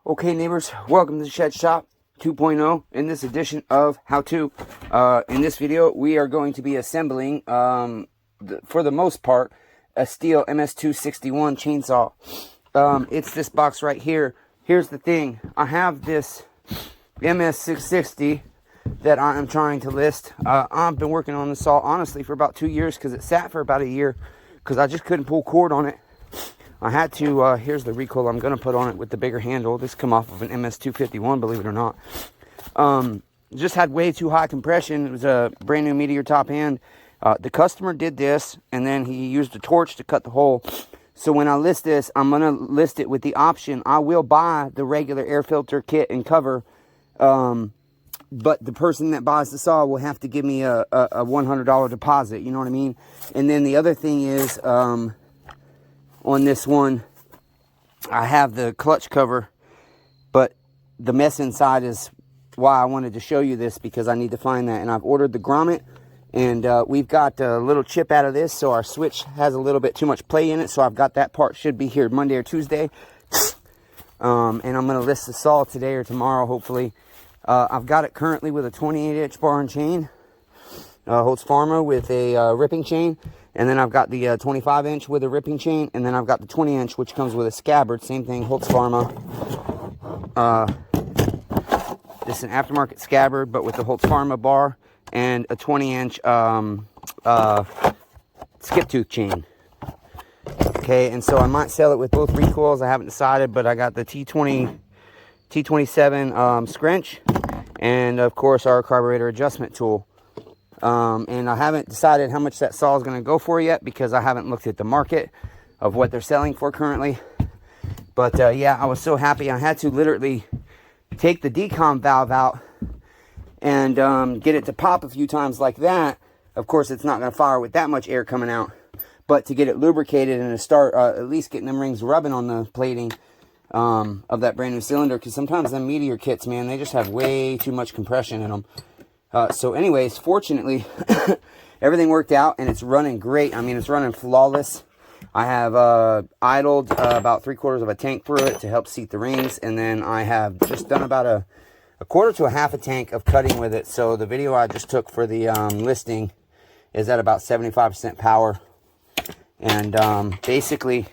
Okay, neighbors, welcome to the Shed Shop 2.0. In this edition of How To, in this video, we are going to be assembling, for the most part, a Stihl MS261 chainsaw. It's this box right here. Here's the thing. I have this MS660 that I am trying to list. I've been working on the saw, honestly, for about 2 years because it sat for about a year because I just couldn't pull cord on it. I had to, here's the recoil I'm going to put on it with the bigger handle. This come off of an MS251, believe it or not. Just had way too high compression. It was a brand new Meteor top end. The customer did this, and then he used a torch to cut the hole. So when I list this, I'm going to list it with the option. I will buy the regular air filter kit and cover, but the person that buys the saw will have to give me a $100 deposit. You know what I mean? And then the other thing is, on this one, I have the clutch cover, but the mess inside is why I wanted to show you this, because I need to find that. And I've ordered the grommet, and we've got a little chip out of this, so our switch has a little bit too much play in it. So I've got that part, should be here Monday or Tuesday. And I'm going to list the saw today or tomorrow, hopefully. I've got it currently with a 28-inch bar and chain. Holtz Pharma with a ripping chain. And then I've got the 25-inch with a ripping chain. And then I've got the 20-inch, which comes with a scabbard. Same thing, Holtz Pharma. This is an aftermarket scabbard, but with the Holtz Pharma bar. And a 20-inch skip tooth chain. Okay, and so I might sell it with both recoils. I haven't decided, but I got the T27 scrunch. And, of course, our carburetor adjustment tool. And I haven't decided how much that saw is going to go for yet, because I haven't looked at the market of what they're selling for currently. But yeah, I was so happy. I had to literally take the decom valve out and get it to pop a few times like that. Of course, it's not going to fire with that much air coming out, but to get it lubricated and to start at least getting them rings rubbing on the plating of that brand new cylinder, because sometimes them Meteor kits, man, they just have way too much compression in them. So anyways, fortunately, everything worked out, and it's running great. I mean, it's running flawless. I have idled about 3/4 of a tank through it to help seat the rings, and then I have just done about a quarter to a half a tank of cutting with it. So the video I just took for the listing is at about 75% power. And basically,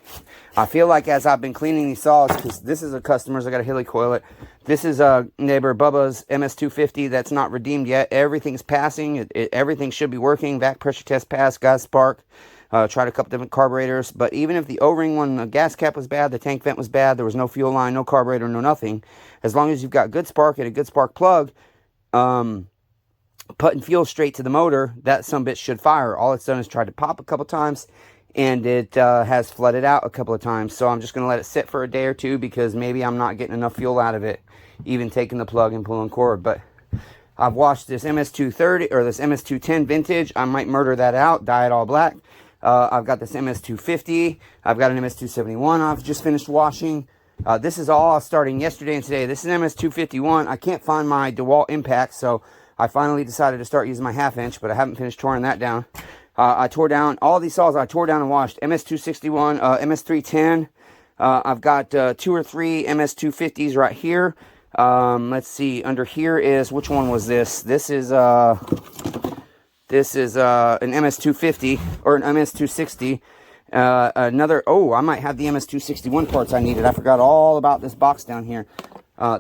I feel like as I've been cleaning these saws, because this is a customer's, I got to helicoil it. This is a neighbor Bubba's MS250 that's not redeemed yet. Everything's passing. Everything should be working. Back pressure test passed. Gas spark. Tried a couple different carburetors. But even if the O-ring one, the gas cap was bad, the tank vent was bad, there was no fuel line, no carburetor, no nothing. As long as you've got good spark and a good spark plug, putting fuel straight to the motor, that sumbitch should fire. All it's done is try to pop a couple times, and it has flooded out a couple of times. So I'm just going to let it sit for a day or two, because maybe I'm not getting enough fuel out of it, even taking the plug and pulling cord. But I've washed this MS230 or this MS210 vintage. I might murder that out, dye it all black. I've got this MS250. I've got an MS271 I've just finished washing. This is all starting yesterday and today. This is an MS251. I can't find my DeWalt impact, so I finally decided to start using my 1/2 inch, but I haven't finished tearing that down. I tore down all these saws. I tore down and washed MS261, MS310. I've got 2 or 3 MS250s right here. Let's see. Under here is, which one was this? This is an MS250 or an MS260. Another. Oh, I might have the MS261 parts I needed. I forgot all about this box down here.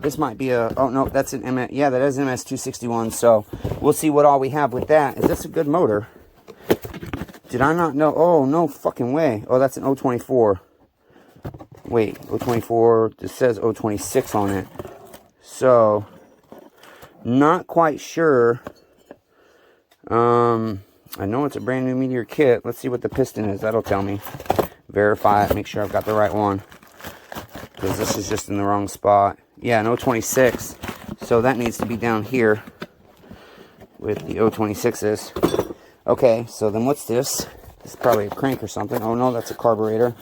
This might be a. Oh no, that's an MS. Yeah, that is an MS261. So we'll see what all we have with that. Is this a good motor? Did I not know? Oh, no fucking way. Oh, that's an 024. Wait, 024. It says 026 on it. So, not quite sure. I know it's a brand new Meteor kit. Let's see what the piston is. That'll tell me. Verify it. Make sure I've got the right one, because this is just in the wrong spot. Yeah, an 026. So that needs to be down here with the 026s. Okay, so then what's this? This is probably a crank or something. Oh no, that's a carburetor.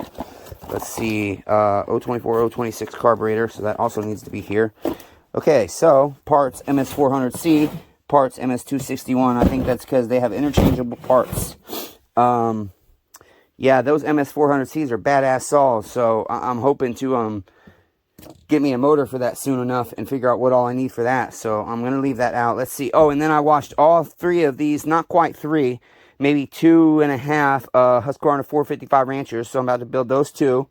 Let's see, 024, 026 carburetor, so that also needs to be here. Okay, so parts MS400C, parts MS261. I think that's because they have interchangeable parts. Yeah, those MS400Cs are badass saws, so I'm hoping to get me a motor for that soon enough and figure out what all I need for that. So I'm going to leave that out. Let's see. Oh, and then I washed all 3 of these, not quite 3, maybe 2.5 Husqvarna 455 Ranchers. So I'm about to build those 2.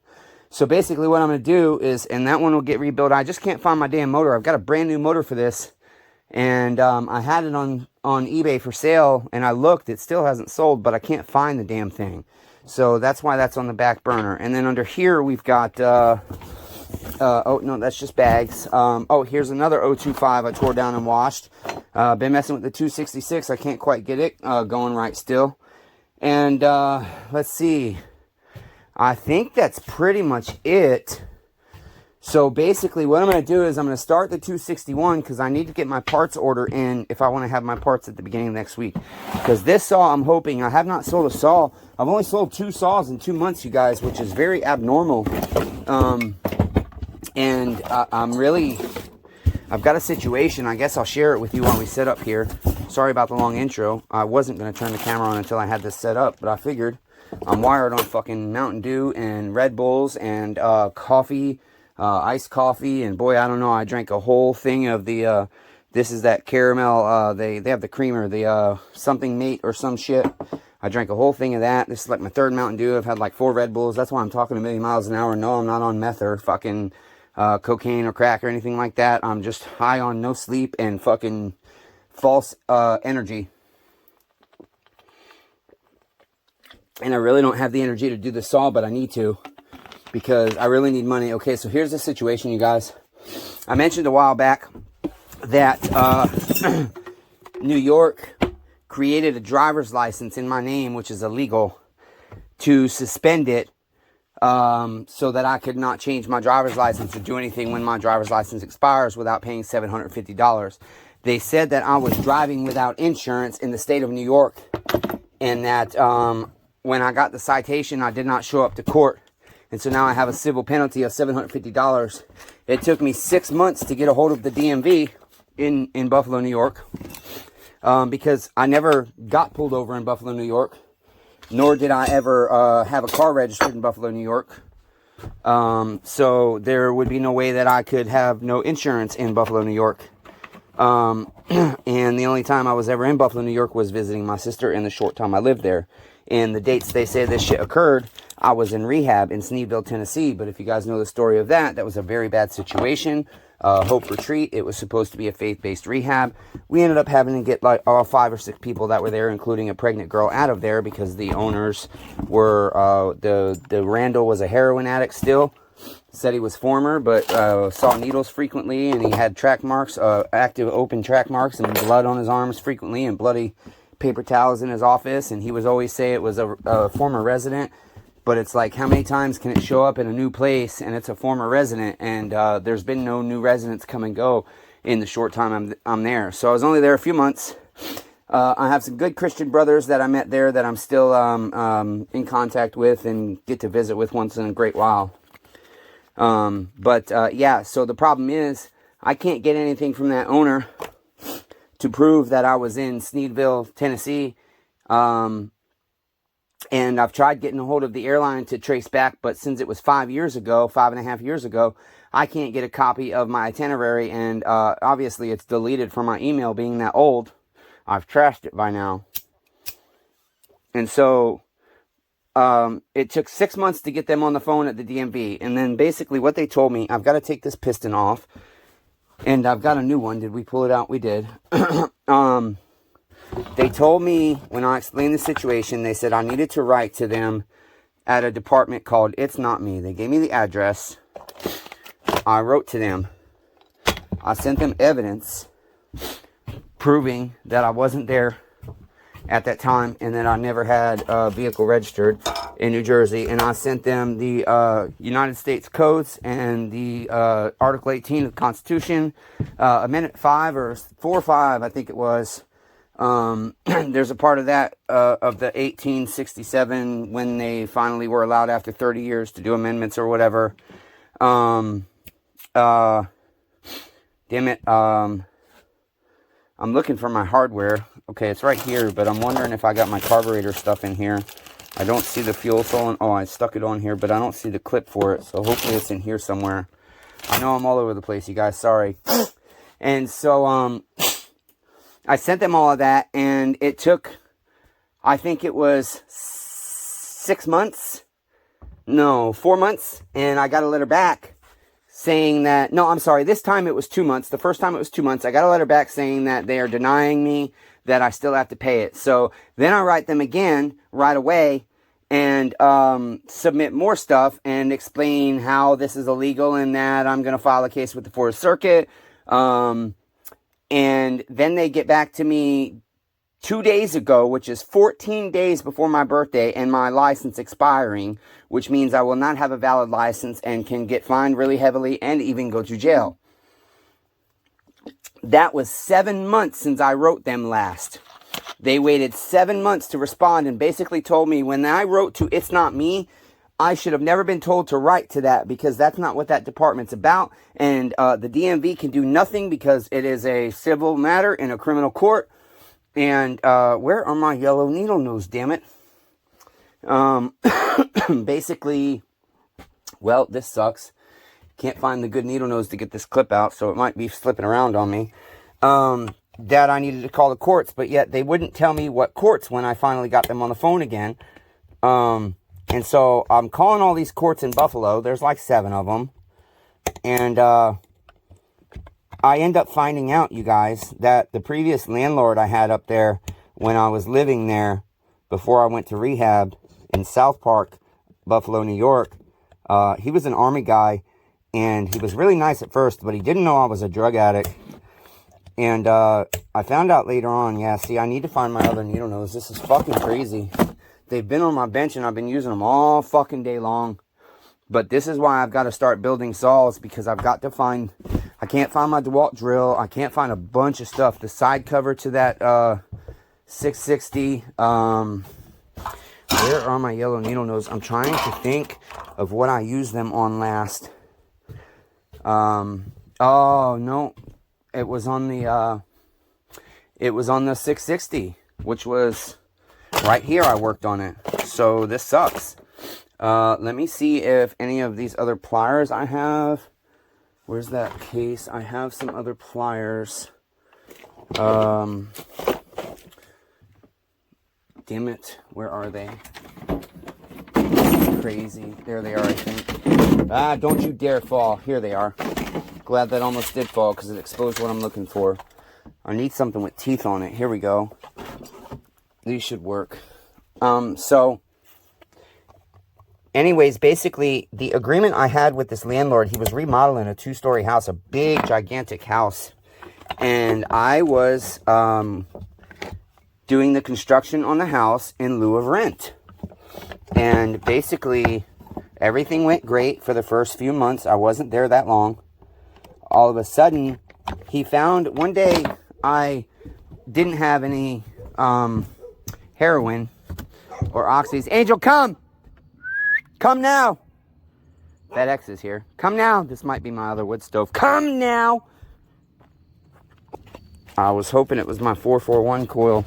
So basically what I'm going to do is, and that one will get rebuilt. I just can't find my damn motor. I've got a brand new motor for this. And I had it on eBay for sale, and I looked. It still hasn't sold, but I can't find the damn thing. So that's why that's on the back burner. And then under here we've got... oh, no, that's just bags. Oh, here's another 025 I tore down and washed. Been messing with the 266. I can't quite get it going right still. And let's see. I think that's pretty much it. So basically what I'm going to do is I'm going to start the 261 because I need to get my parts order in if I want to have my parts at the beginning of next week. Because this saw, I'm hoping, I have not sold a saw. I've only sold 2 saws in 2 months, you guys, which is very abnormal. And I've got a situation. I guess I'll share it with you while we set up here. Sorry about the long intro. I wasn't going to turn the camera on until I had this set up, but I figured I'm wired on fucking Mountain Dew and Red Bulls and coffee, iced coffee, and boy, I don't know, I drank a whole thing of the, this is that caramel, they have the creamer, the something mate or some shit. I drank a whole thing of that. This is like my 3rd Mountain Dew. I've had like 4 Red Bulls. That's why I'm talking a million miles an hour. No, I'm not on meth or fucking cocaine or crack or anything like that. I'm just high on no sleep and fucking false energy. And I really don't have the energy to do the saw, but I need to because I really need money. Okay, so here's the situation, you guys. I mentioned a while back that New York created a driver's license in my name, which is illegal, to suspend it so that I could not change my driver's license or do anything when my driver's license expires without paying $750. They said that I was driving without insurance in the state of New York, and that when I got the citation, I did not show up to court. And so now I have a civil penalty of $750. It took me 6 months to get a hold of the DMV in Buffalo, New York. Because I never got pulled over in Buffalo, New York, nor did I ever have a car registered in Buffalo, New York. So there would be no way that I could have no insurance in Buffalo, New York. And the only time I was ever in Buffalo, New York was visiting my sister in the short time I lived there. And the dates they say this shit occurred, I was in rehab in Sneedville, Tennessee. But if you guys know the story of that, that was a very bad situation. Hope Retreat. It was supposed to be a faith-based rehab. We ended up having to get like all 5 or 6 people that were there, including a pregnant girl, out of there because the owners were the Randall was a heroin addict still. Said he was former, but saw needles frequently, and he had track marks, active open track marks, and blood on his arms frequently, and bloody paper towels in his office. And he was always say it was a former resident. But it's like, how many times can it show up in a new place and it's a former resident? And there's been no new residents come and go in the short time I'm there. So I was only there a few months. I have some good Christian brothers that I met there that I'm still in contact with and get to visit with once in a great while. Yeah, so the problem is I can't get anything from that owner to prove that I was in Sneedville, Tennessee. And I've tried getting a hold of the airline to trace back, but since it was 5.5 years ago, I can't get a copy of my itinerary, and obviously it's deleted from my email being that old. I've trashed it by now. And so it took 6 months to get them on the phone at the DMV, and then basically what they told me, I've got to take this piston off, and I've got a new one. Did we pull it out? We did. They told me, when I explained the situation, they said I needed to write to them at a department called It's Not Me. They gave me the address. I wrote to them. I sent them evidence proving that I wasn't there at that time and that I never had a vehicle registered in New Jersey. And I sent them the United States codes and the Article 18 of the Constitution, Amendment 5 or 4 or 5, I think it was. There's a part of that, of the 1867, when they finally were allowed after 30 years to do amendments or whatever. Damn it. I'm looking for my hardware. Okay, it's right here, but I'm wondering if I got my carburetor stuff in here. I don't see the fuel cell. Oh, I stuck it on here, but I don't see the clip for it. So hopefully it's in here somewhere. I know I'm all over the place, you guys. Sorry. And so, I sent them all of that, and it took, I think it was 6 months. No, 4 months. And I got a letter back saying that, no, I'm sorry. This time it was 2 months. The first time it was 2 months. I got a letter back saying that they are denying me that I still have to pay it. So then I write them again right away and submit more stuff and explain how this is illegal and that I'm going to file a case with the 4th Circuit. And then they get back to me 2 days ago, which is 14 days before my birthday and my license expiring, which means I will not have a valid license and can get fined really heavily and even go to jail. That was 7 months since I wrote them last. They waited 7 months to respond and basically told me when I wrote to It's Not Me, I should have never been told to write to that because that's not what that department's about. And the DMV can do nothing because it is a civil matter in a criminal court. And where are my yellow needle nose, damn it? Basically, well, this sucks. Can't find the good needle nose to get this clip out, so it might be slipping around on me. That I needed to call the courts, but yet they wouldn't tell me what courts when I finally got them on the phone again. And so I'm calling all these courts in Buffalo. There's like 7 of them. And I end up finding out, you guys, that the previous landlord I had up there when I was living there before I went to rehab in South Park, Buffalo, New York, he was an Army guy, and he was really nice at first, but he didn't know I was a drug addict. And I found out later on, yeah, see, I need to find my other needle nose. This is fucking crazy. They've been on my bench, and I've been using them all fucking day long. But this is why I've got to start building saws, because I've got to find... I can't find my DeWalt drill. I can't find a bunch of stuff. The side cover to that 660. Where are my yellow needle nose? I'm trying to think of what I used them on last. Oh, no. It was on the 660, which was right here. I worked on it. So this sucks. Let me see if any of these other pliers I have. Where's that case? I have some other pliers. Damn it. Where are they? Crazy. There they are, I think. Ah, don't you dare fall. Here they are. Glad that almost did fall because it exposed what I'm looking for. I need something with teeth on it. Here we go. These should work. So... anyways, basically, the agreement I had with this landlord, he was remodeling a 2-story house, a big, gigantic house. And I was doing the construction on the house in lieu of rent. And basically, everything went great for the first few months. I wasn't there that long. All of a sudden, he found, one day, I didn't have any heroin or oxys. Angel, come! Come now. FedEx is here. Come now. This might be my other wood stove. Come now. I was hoping it was my 441 coil.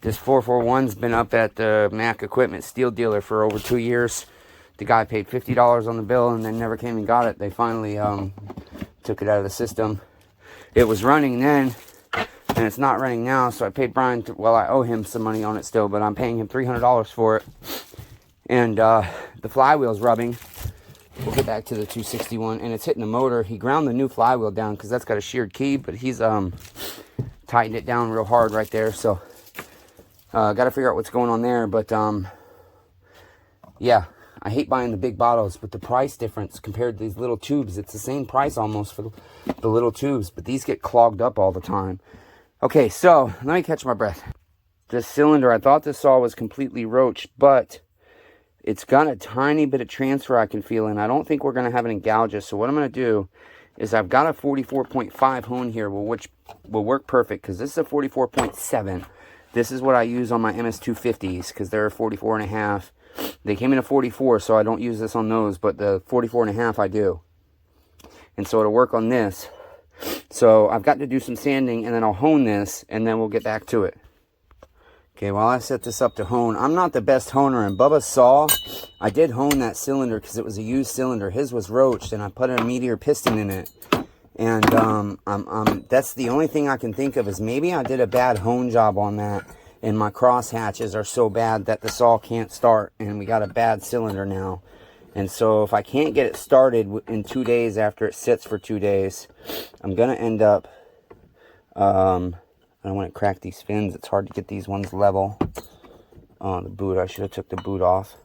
This 441's been up at the Mac Equipment Stihl dealer for over 2 years. The guy paid $50 on the bill and then never came and got it. They finally took it out of the system. It was running then. And it's not running now, so I paid Brian, well, I owe him some money on it still, but I'm paying him $300 for it. And the flywheel's rubbing. We'll get back to the 261, and it's hitting the motor. He ground the new flywheel down because that's got a sheared key, but he's tightened it down real hard right there. So, got to figure out what's going on there. But, yeah, I hate buying the big bottles with the price difference compared to these little tubes. It's the same price almost for the little tubes, but these get clogged up all the time. Okay, so let me catch my breath. This cylinder, I thought this saw was completely roached, but it's got a tiny bit of transfer I can feel, and I don't think we're going to have any gouges. So what I'm going to do is I've got a 44.5 hone here, which will work perfect because this is a 44.7. This is what I use on my MS250s because they're a 44.5. They came in a 44, so I don't use this on those, but the 44.5 I do. And so it'll work on this. So I've got to do some sanding, and then I'll hone this, and then we'll get back to it. Okay, while I set this up to hone, I'm not the best honer, and Bubba saw I did hone that cylinder because it was a used cylinder. His was roached, and I put a Meteor piston in it. And that's the only thing I can think of, is maybe I did a bad hone job on that, and my cross hatches are so bad that the saw can't start, and we got a bad cylinder now. And so if I can't get it started in 2 days after it sits for 2 days, I'm going to end up, I don't want to crack these fins. It's hard to get these ones level. The boot, I should have took the boot off.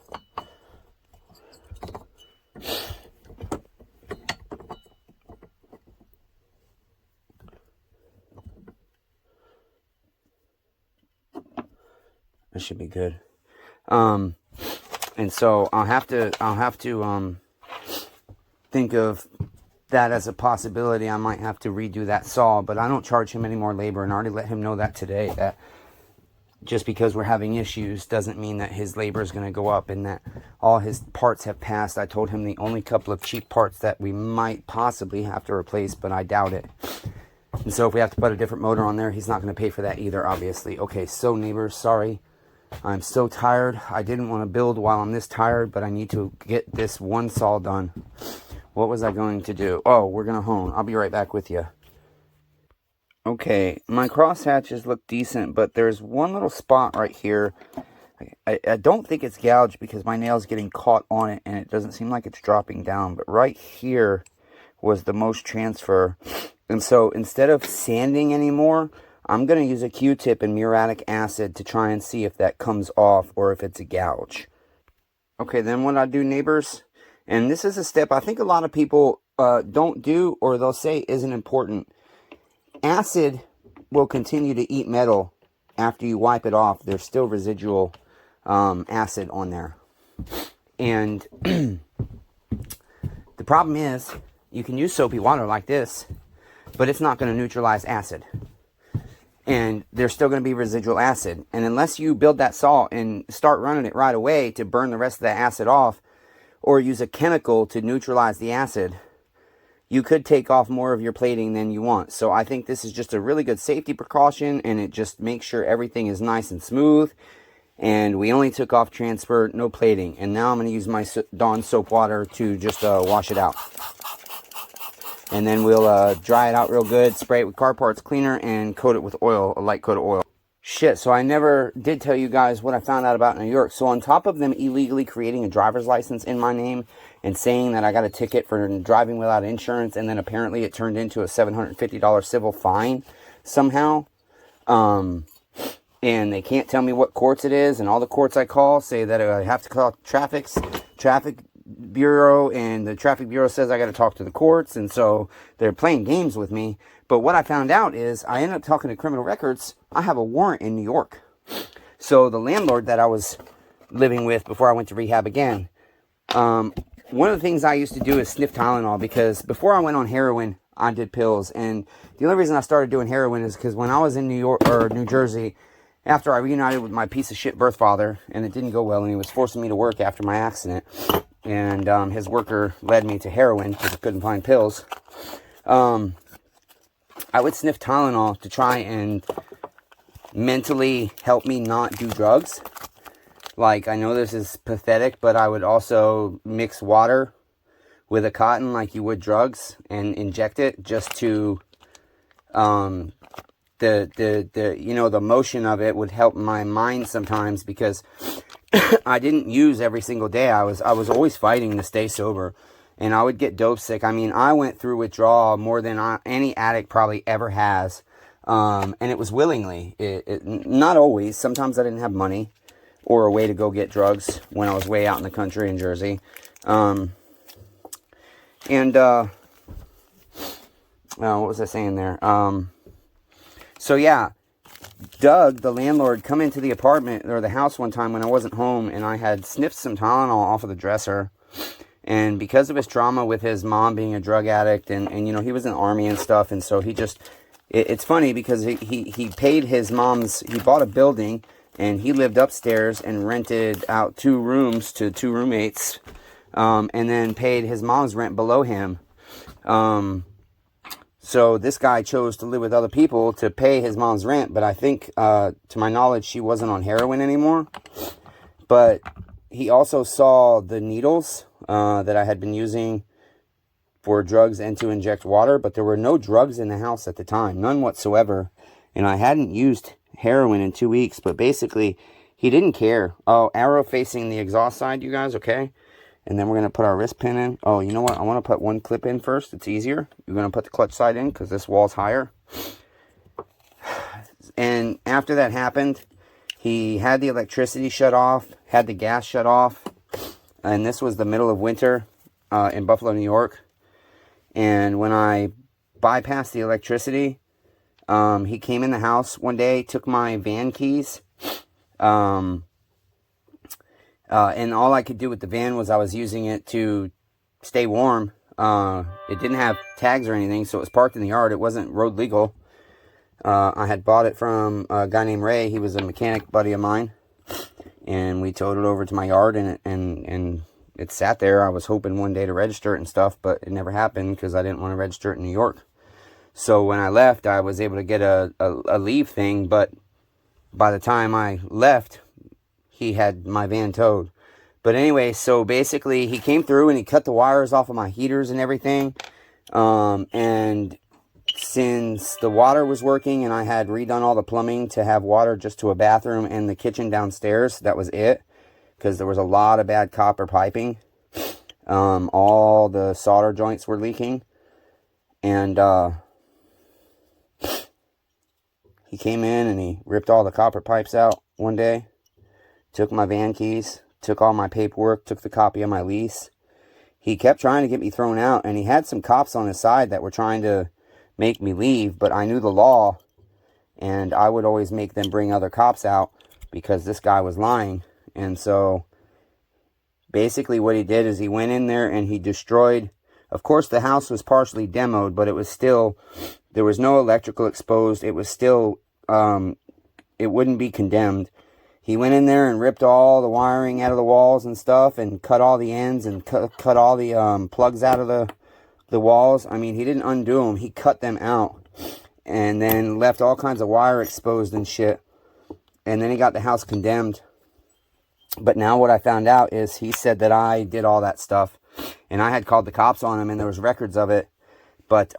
That should be good. And so I'll have to think of that as a possibility. I might have to redo that saw, but I don't charge him any more labor, and I already let him know that today, that just because we're having issues doesn't mean that his labor is going to go up and that all his parts have passed. I told him the only couple of cheap parts that we might possibly have to replace, but I doubt it. And so if we have to put a different motor on there, he's not going to pay for that either, obviously. Okay, so neighbors, sorry. I'm so tired. I didn't want to build while I'm this tired, but I need to get this one saw done. What was I going to do? Oh, we're going to hone. I'll be right back with you. Okay, my cross hatches look decent, but there's one little spot right here. I don't think it's gouged because my nail's getting caught on it, and it doesn't seem like it's dropping down. But right here was the most transfer. And so instead of sanding anymore, I'm going to use a Q-tip and muriatic acid to try and see if that comes off or if it's a gouge. Okay, then what I do, neighbors, and this is a step I think a lot of people don't do, or they'll say isn't important. Acid will continue to eat metal after you wipe it off. There's still residual acid on there. And the problem is, you can use soapy water like this, but it's not going to neutralize acid. And there's still going to be residual acid. And unless you build that saw and start running it right away to burn the rest of the acid off, or use a chemical to neutralize the acid, you could take off more of your plating than you want. So I think this is just a really good safety precaution, and it just makes sure everything is nice and smooth. And we only took off transfer, no plating. And now I'm going to use my Dawn soap water to just wash it out. And then we'll dry it out real good, spray it with car parts cleaner, and coat it with oil, a light coat of oil. Shit, so I never did tell you guys what I found out about New York. So on top of them illegally creating a driver's license in my name and saying that I got a ticket for driving without insurance, and then apparently it turned into a $750 civil fine somehow. And they can't tell me what courts it is, and all the courts I call say that I have to call traffic bureau, and the traffic bureau says I got to talk to the courts, and so they're playing games with me. But what I found out is I ended up talking to criminal records. I have a warrant in New York. So the landlord that I was living with before I went to rehab again, one of the things I used to do is sniff Tylenol, because before I went on heroin, I did pills. And the only reason I started doing heroin is because when I was in New York or New Jersey, after I reunited with my piece of shit birth father, and it didn't go well, and he was forcing me to work after my accident, and his worker led me to heroin because I couldn't find pills. I would sniff Tylenol to try and mentally help me not do drugs. Like, I know this is pathetic, but I would also mix water with a cotton like you would drugs and inject it just to, the motion of it would help my mind sometimes, because I didn't use every single day. I was always fighting to stay sober, and I would get dope sick. I mean, I went through withdrawal more than any addict probably ever has. And it was willingly. Not always. Sometimes I didn't have money or a way to go get drugs when I was way out in the country in Jersey. What was I saying there? So yeah, Doug, the landlord, come into the apartment or the house one time when I wasn't home, and I had sniffed some Tylenol off of the dresser. And because of his trauma with his mom being a drug addict, and he was in the Army and stuff, and so he just, it's funny because he paid his mom's, he bought a building, and he lived upstairs and rented out 2 rooms to 2 roommates, and then paid his mom's rent below him. So this guy chose to live with other people to pay his mom's rent. But I think, to my knowledge, she wasn't on heroin anymore. But he also saw the needles that I had been using for drugs and to inject water. But there were no drugs in the house at the time. None whatsoever. And I hadn't used heroin in 2 weeks. But basically, he didn't care. Oh, arrow facing the exhaust side, you guys, okay? And then we're going to put our wrist pin in. Oh, you know what? I want to put one clip in first. It's easier. You're going to put the clutch side in because this wall's higher. And after that happened, he had the electricity shut off, had the gas shut off. And this was the middle of winter in Buffalo, New York. And when I bypassed the electricity, he came in the house one day, took my van keys. And all I could do with the van was I was using it to stay warm. It didn't have tags or anything, so it was parked in the yard. It wasn't road legal. I had bought it from a guy named Ray. He was a mechanic buddy of mine. And we towed it over to my yard, and it sat there. I was hoping one day to register it and stuff, but it never happened because I didn't want to register it in New York. So when I left, I was able to get a leave thing, but by the time I left, he had my van towed. But anyway, so basically he came through and he cut the wires off of my heaters and everything. And since the water was working and I had redone all the plumbing to have water just to a bathroom and the kitchen downstairs, that was it. Because there was a lot of bad copper piping. All the solder joints were leaking. And he came in and he ripped all the copper pipes out one day. Took my van keys, took all my paperwork, took the copy of my lease. He kept trying to get me thrown out, and he had some cops on his side that were trying to make me leave, but I knew the law, and I would always make them bring other cops out because this guy was lying. And so basically what he did is he went in there and he destroyed, of course the house was partially demoed, but it was still, there was no electrical exposed. It was still, it wouldn't be condemned. He went in there and ripped all the wiring out of the walls and stuff and cut all the ends and cut all the plugs out of the walls. I mean, he didn't undo them. He cut them out and then left all kinds of wire exposed and shit. And then he got the house condemned. But now what I found out is he said that I did all that stuff. And I had called the cops on him and there was records of it. But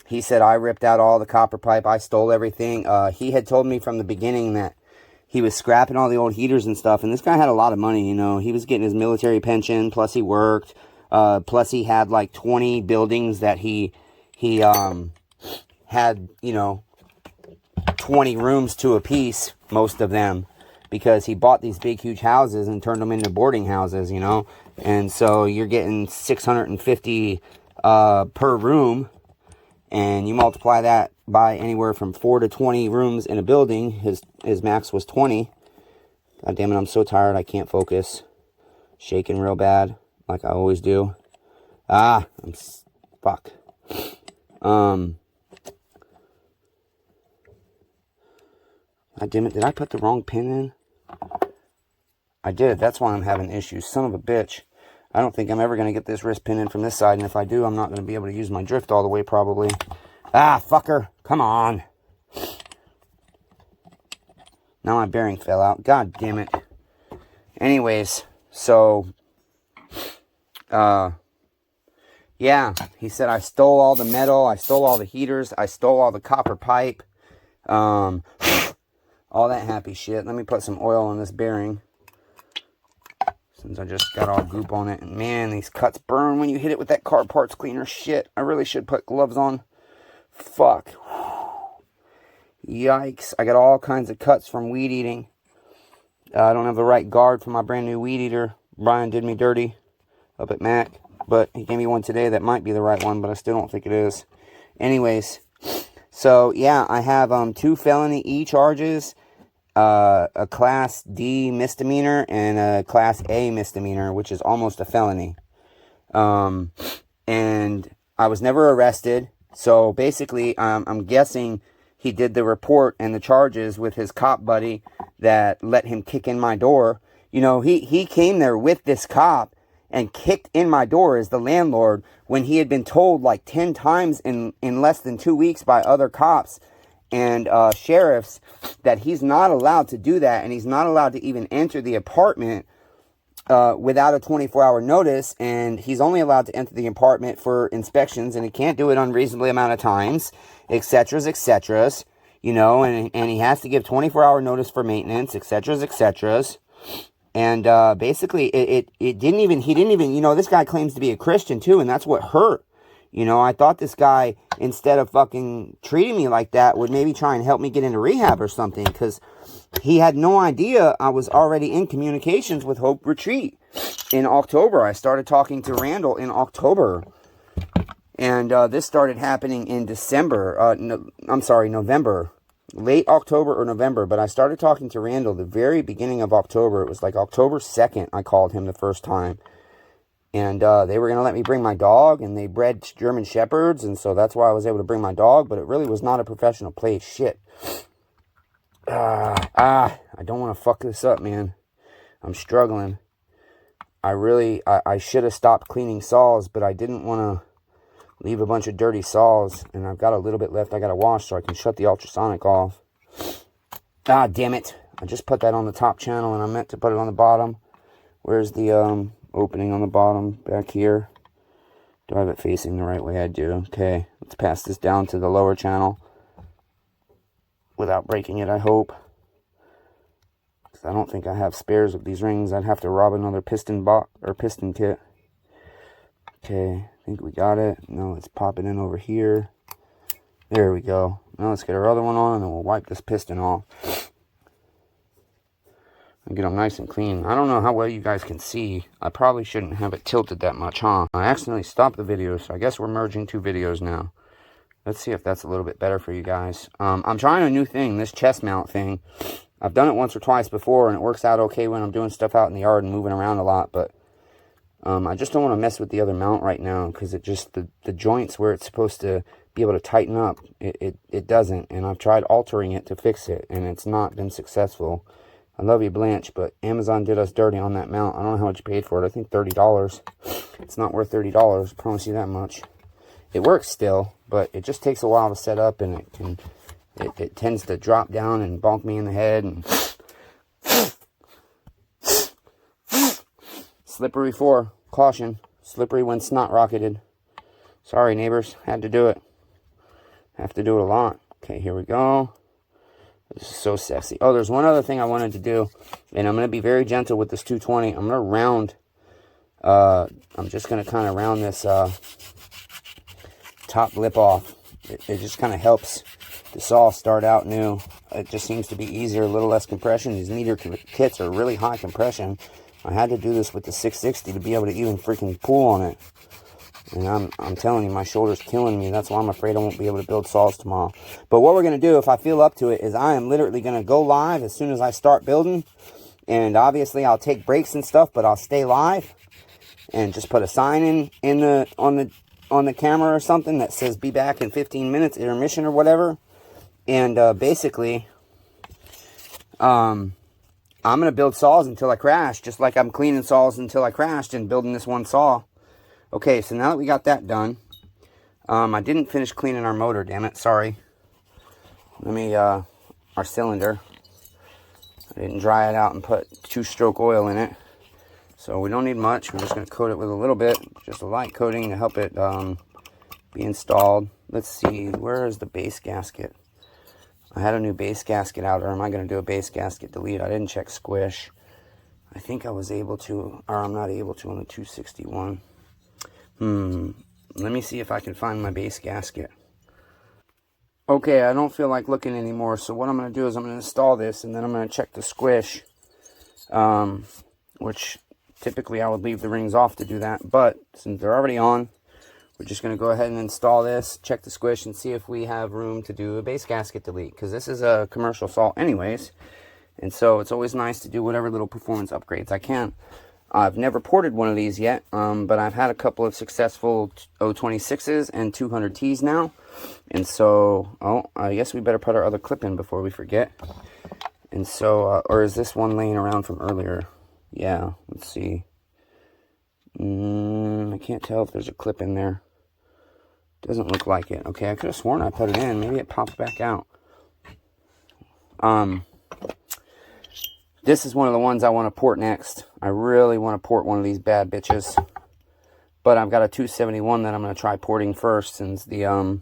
he said I ripped out all the copper pipe. I stole everything. He had told me from the beginning that he was scrapping all the old heaters and stuff. And this guy had a lot of money, you know. He was getting his military pension, plus he worked. Plus he had like 20 buildings that he had, you know, 20 rooms to a piece, most of them. Because he bought these big, huge houses and turned them into boarding houses, you know. And so you're getting $650 per room. And you multiply that by anywhere from 4 to 20 rooms in a building. His max was 20. God damn it, I'm so tired I can't focus. Shaking real bad, like I always do. Fuck. God damn it, did I put the wrong pin in? I did, that's why I'm having issues. Son of a bitch. I don't think I'm ever going to get this wrist pin in from this side, and if I do, I'm not going to be able to use my drift all the way, probably. Fucker. Come on. Now my bearing fell out. God damn it. Anyways, so, yeah, he said I stole all the metal, I stole all the heaters, I stole all the copper pipe, all that happy shit. Let me put some oil on this bearing, since I just got all goop on it. And man, these cuts burn when you hit it with that car parts cleaner. Shit, I really should put gloves on. Fuck. Yikes. I got all kinds of cuts from weed eating. I don't have the right guard for my brand new weed eater. Brian did me dirty up at Mac. But he gave me one today that might be the right one, but I still don't think it is. Anyways, so yeah, I have 2 felony E charges. A Class D misdemeanor and a Class A misdemeanor, which is almost a felony. And I was never arrested. So basically, I'm guessing he did the report and the charges with his cop buddy that let him kick in my door. You know, he came there with this cop, and kicked in my door as the landlord when he had been told like 10 times in less than 2 weeks by other cops and sheriffs that he's not allowed to do that, and he's not allowed to even enter the apartment without a 24-hour notice, and he's only allowed to enter the apartment for inspections, and he can't do it unreasonably amount of times, etc., etc., you know, and he has to give 24-hour notice for maintenance, etc., etc., and basically he didn't even, you know, this guy claims to be a Christian too, and that's what hurt. You know, I thought this guy, instead of fucking treating me like that, would maybe try and help me get into rehab or something, because he had no idea I was already in communications with Hope Retreat in October. I started talking to Randall in October, and this started happening in December. November. Late October or November, but I started talking to Randall the very beginning of October. It was like October 2nd I called him the first time. And they were going to let me bring my dog, and they bred German Shepherds, and so that's why I was able to bring my dog, but it really was not a professional place. Shit. I don't want to fuck this up, man. I'm struggling. I should have stopped cleaning saws, but I didn't want to leave a bunch of dirty saws, and I've got a little bit left I got to wash so I can shut the ultrasonic off. Ah, damn it. I just put that on the top channel, and I meant to put it on the bottom. Where's the, opening on the bottom back here? Do I have it facing the right way? I do. Okay, let's pass this down to the lower channel without breaking it, I hope, because I don't think I have spares of these rings. I'd have to rob another piston box or piston kit. Okay, I think we got it. Now let's pop it in over here. There we go. Now let's get our other one on, and then we'll wipe this piston off and get them nice and clean. I don't know how well you guys can see. I probably shouldn't have it tilted that much, huh? I accidentally stopped the video, so I guess we're merging two videos now. Let's see if that's a little bit better for you guys. I'm trying a new thing, this chest mount thing. I've done it once or twice before, and it works out okay when I'm doing stuff out in the yard and moving around a lot, but I just don't want to mess with the other mount right now, because it just, the joints where it's supposed to be able to tighten up, it doesn't, and I've tried altering it to fix it, and it's not been successful. I love you, Blanche, but Amazon did us dirty on that mount. I don't know how much you paid for it. I think $30. It's not worth $30. I promise you that much. It works still, but it just takes a while to set up, and it tends to drop down and bonk me in the head. And slippery 4. Caution. Slippery when snot rocketed. Sorry, neighbors. Had to do it. Have to do it a lot. Okay, here we go. This is so sexy. Oh, there's one other thing I wanted to do, and I'm going to be very gentle with this 220. I'm going to round, I'm just going to kind of round this top lip off. It just kind of helps the saw start out new. It just seems to be easier, a little less compression. These meter kits are really high compression. I had to do this with the 660 to be able to even freaking pull on it. And I'm telling you, my shoulder's killing me. That's why I'm afraid I won't be able to build saws tomorrow. But what we're going to do, if I feel up to it, is I am literally going to go live as soon as I start building. And obviously, I'll take breaks and stuff, but I'll stay live. And just put a sign on the camera or something that says, be back in 15 minutes, intermission or whatever. And basically, I'm going to build saws until I crash. Just like I'm cleaning saws until I crashed and building this one saw. Okay, so now that we got that done, I didn't finish cleaning our motor, damn it, sorry. Let me, our cylinder. I didn't dry it out and put 2-stroke oil in it. So we don't need much. We're just going to coat it with a little bit, just a light coating to help it be installed. Let's see, where is the base gasket? I had a new base gasket out, or am I going to do a base gasket delete? I didn't check squish. I think I was able to, or I'm not able to on the 261. Let me see if I can find my base gasket. Okay, I don't feel like looking anymore, so what I'm going to do is I'm going to install this, and then I'm going to check the squish, which typically I would leave the rings off to do that, but since they're already on, we're just going to go ahead and install this, check the squish, and see if we have room to do a base gasket delete, because this is a commercial saw anyways, and so it's always nice to do whatever little performance upgrades I can. I've never ported one of these yet, but I've had a couple of successful 026s and 200Ts now. And so, I guess we better put our other clip in before we forget. And so, or is this one laying around from earlier? Yeah, let's see. I can't tell if there's a clip in there. Doesn't look like it. Okay, I could have sworn I put it in. Maybe it popped back out. This is one of the ones I want to port next. I really want to port one of these bad bitches. But I've got a 271 that I'm going to try porting first, since the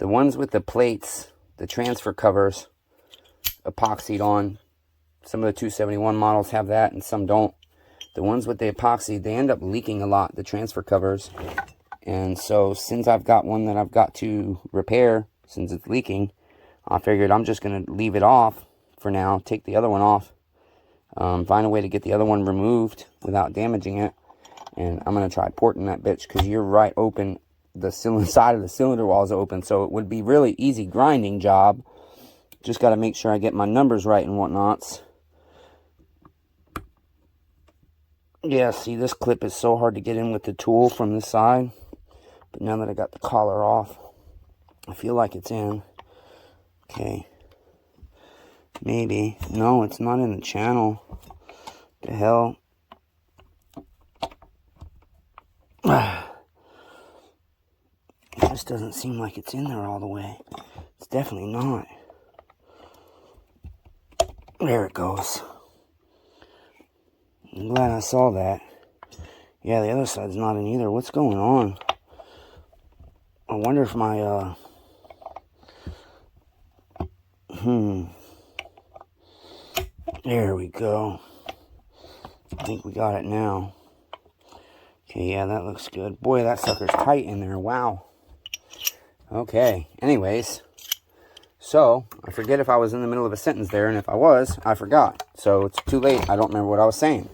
ones with the plates, the transfer covers, epoxied on. Some of the 271 models have that and some don't. The ones with the epoxy, they end up leaking a lot, the transfer covers. And so since I've got one that I've got to repair, since it's leaking, I figured I'm just going to leave it off for now, take the other one off, find a way to get the other one removed without damaging it. And I'm going to try porting that bitch, because you're right open. The side of the cylinder wall is open, so it would be really easy grinding job. Just got to make sure I get my numbers right and whatnots. Yeah, see, this clip is so hard to get in with the tool from this side. But now that I got the collar off, I feel like it's in. Okay. Maybe. No, it's not in the channel. The hell? It just doesn't seem like it's in there all the way. It's definitely not. There it goes. I'm glad I saw that. Yeah, the other side's not in either. What's going on? I wonder if my, There we go. I think we got it now. Okay, yeah, that looks good. Boy, that sucker's tight in there. Wow. Okay, anyways. So, I forget if I was in the middle of a sentence there, and if I was, I forgot. So, it's too late. I don't remember what I was saying.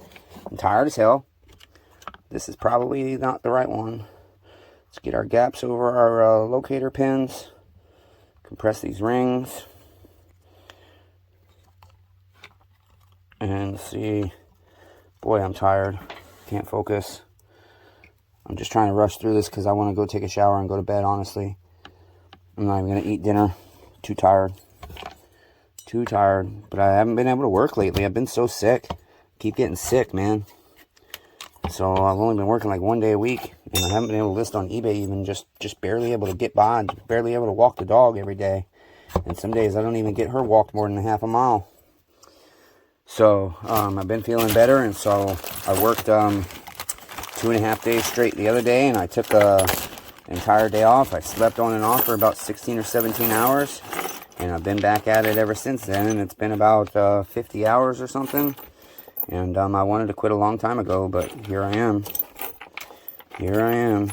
I'm tired as hell. This is probably not the right one. Let's get our gaps over our locator pins. Compress these rings. And see. Boy, I'm tired. Can't focus. I'm just trying to rush through this because I want to go take a shower and go to bed, honestly. I'm not even going to eat dinner. Too tired. Too tired. But I haven't been able to work lately. I've been so sick. Keep getting sick, man. So I've only been working like 1 day a week. And I haven't been able to list on eBay even. Just barely able to get by. Barely able to walk the dog every day. And some days I don't even get her walked more than a half a mile. So I've been feeling better. And so I worked 2.5 days straight the other day. And I took an entire day off. I slept on and off for about 16 or 17 hours. And I've been back at it ever since then. And it's been about 50 hours or something. And I wanted to quit a long time ago, but here I am. Here I am.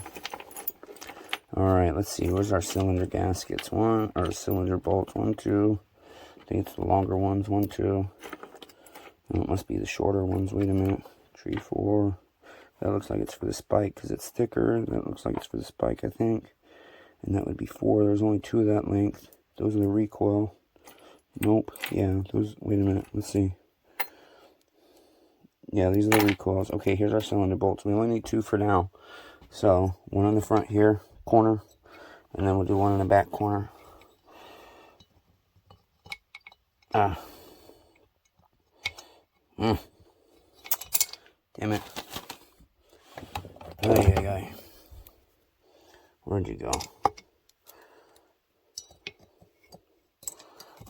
Alright, let's see. Where's our cylinder gaskets? Cylinder bolts. 1, 2. I think it's the longer ones. 1, 2. Oh, it must be the shorter ones. Wait a minute. 3, 4. That looks like it's for the spike because it's thicker. That looks like it's for the spike, I think. And that would be 4. There's only 2 of that length. Those are the recoil. Nope. Yeah, those. Wait a minute. Let's see. Yeah, these are the recoils. Okay, here's our cylinder bolts. We only need 2 for now. So, 1 on the front here, corner. And then we'll do 1 in the back corner. Damn it. Ay. Where'd you go?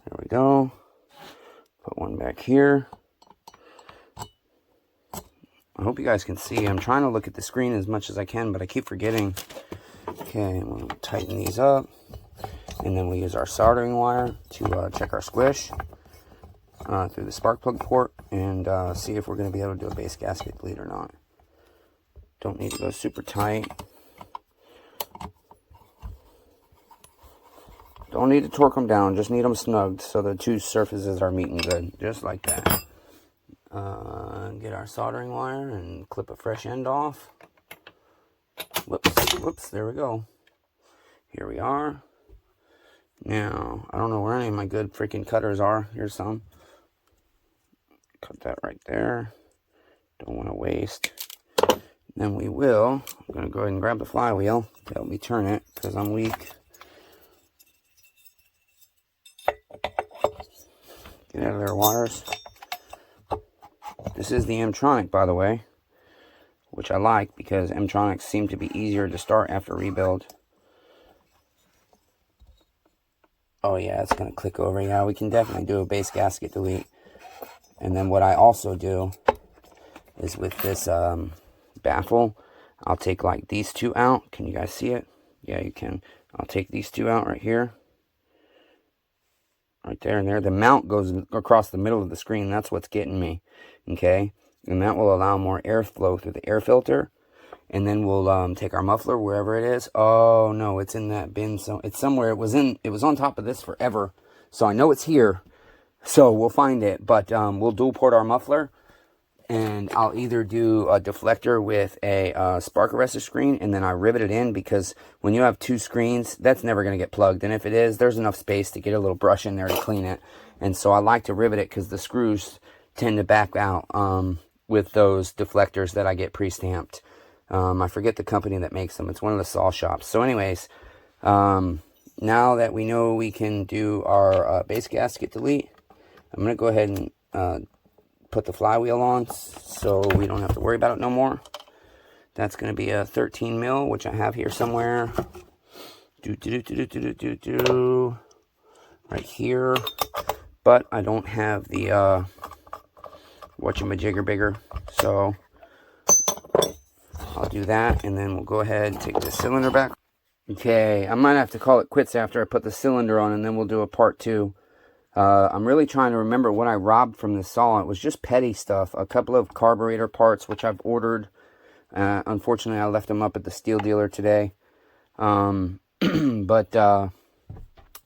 There we go. Put 1 back here. I hope you guys can see. I'm trying to look at the screen as much as I can, but I keep forgetting. Okay, we'll tighten these up. And then we'll use our soldering wire to check our squish through the spark plug port and see if we're going to be able to do a base gasket bleed or not. Don't need to go super tight. Don't need to torque them down, just need them snugged so the 2 surfaces are meeting good, just like that. Get our soldering wire and clip a fresh end off. Whoops, there we go. Here we are. Now, I don't know where any of my good freaking cutters are. Here's some. Cut that right there. Don't want to waste. Then we will, I'm going to go ahead and grab the flywheel to help me turn it because I'm weak. Get out of there, wires. This is the M-tronic, by the way. which I like because M-tronics seem to be easier to start after rebuild. Oh yeah, it's gonna click over. Yeah, we can definitely do a base gasket delete. And then what I also do is with this baffle, I'll take like these two out. Can you guys see it? Yeah, you can. I'll take these two out right here. Right there and there. The mount goes across the middle of the screen. That's what's getting me. Okay? And that will allow more airflow through the air filter. And then we'll take our muffler wherever it is. Oh no, it's in that bin. So it's somewhere. It was on top of this forever. So I know it's here. So we'll find it. But we'll dual port our muffler. And I'll either do a deflector with a spark arrestor screen, and then I rivet it in, because when you have two screens, that's never going to get plugged. And if it is, there's enough space to get a little brush in there to clean it. And so I like to rivet it because the screws tend to back out with those deflectors that I get pre-stamped. I forget the company that makes them. It's one of the saw shops. So anyways, now that we know we can do our base gasket delete, I'm going to go ahead and put the flywheel on so we don't have to worry about it no more. That's going to be a 13 mil, which I have here somewhere. Right here. But I don't have the whatchamajigger bigger. So I'll do that, and then we'll go ahead and take the cylinder back. Okay, I might have to call it quits after I put the cylinder on, and then we'll do a part 2. I'm really trying to remember what I robbed from the saw. It was just petty stuff. A couple of carburetor parts, which I've ordered. Unfortunately, I left them up at the Stihl dealer today. But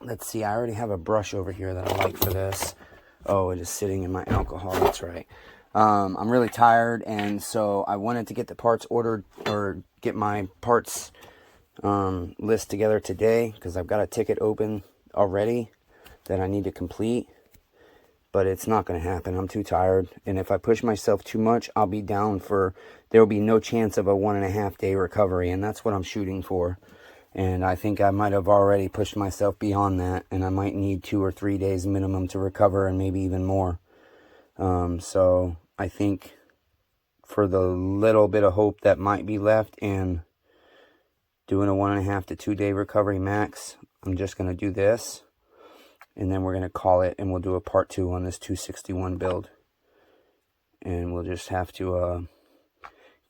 let's see. I already have a brush over here that I like for this. Oh, it is sitting in my alcohol. That's right. I'm really tired, and so I wanted to get the parts ordered, or get my parts list together today, because I've got a ticket open already that I need to complete, but it's not going to happen. I'm too tired, and if I push myself too much, I'll be down for, there will be no chance of a 1.5 day recovery, and that's what I'm shooting for. And I think I might have already pushed myself beyond that, and I might need 2 or 3 days minimum to recover, and maybe even more. So I think for the little bit of hope that might be left, and doing a 1.5 to 2 day recovery max, I'm just going to do this. And then we're going to call it, and we'll do a part 2 on this 261 build. And we'll just have to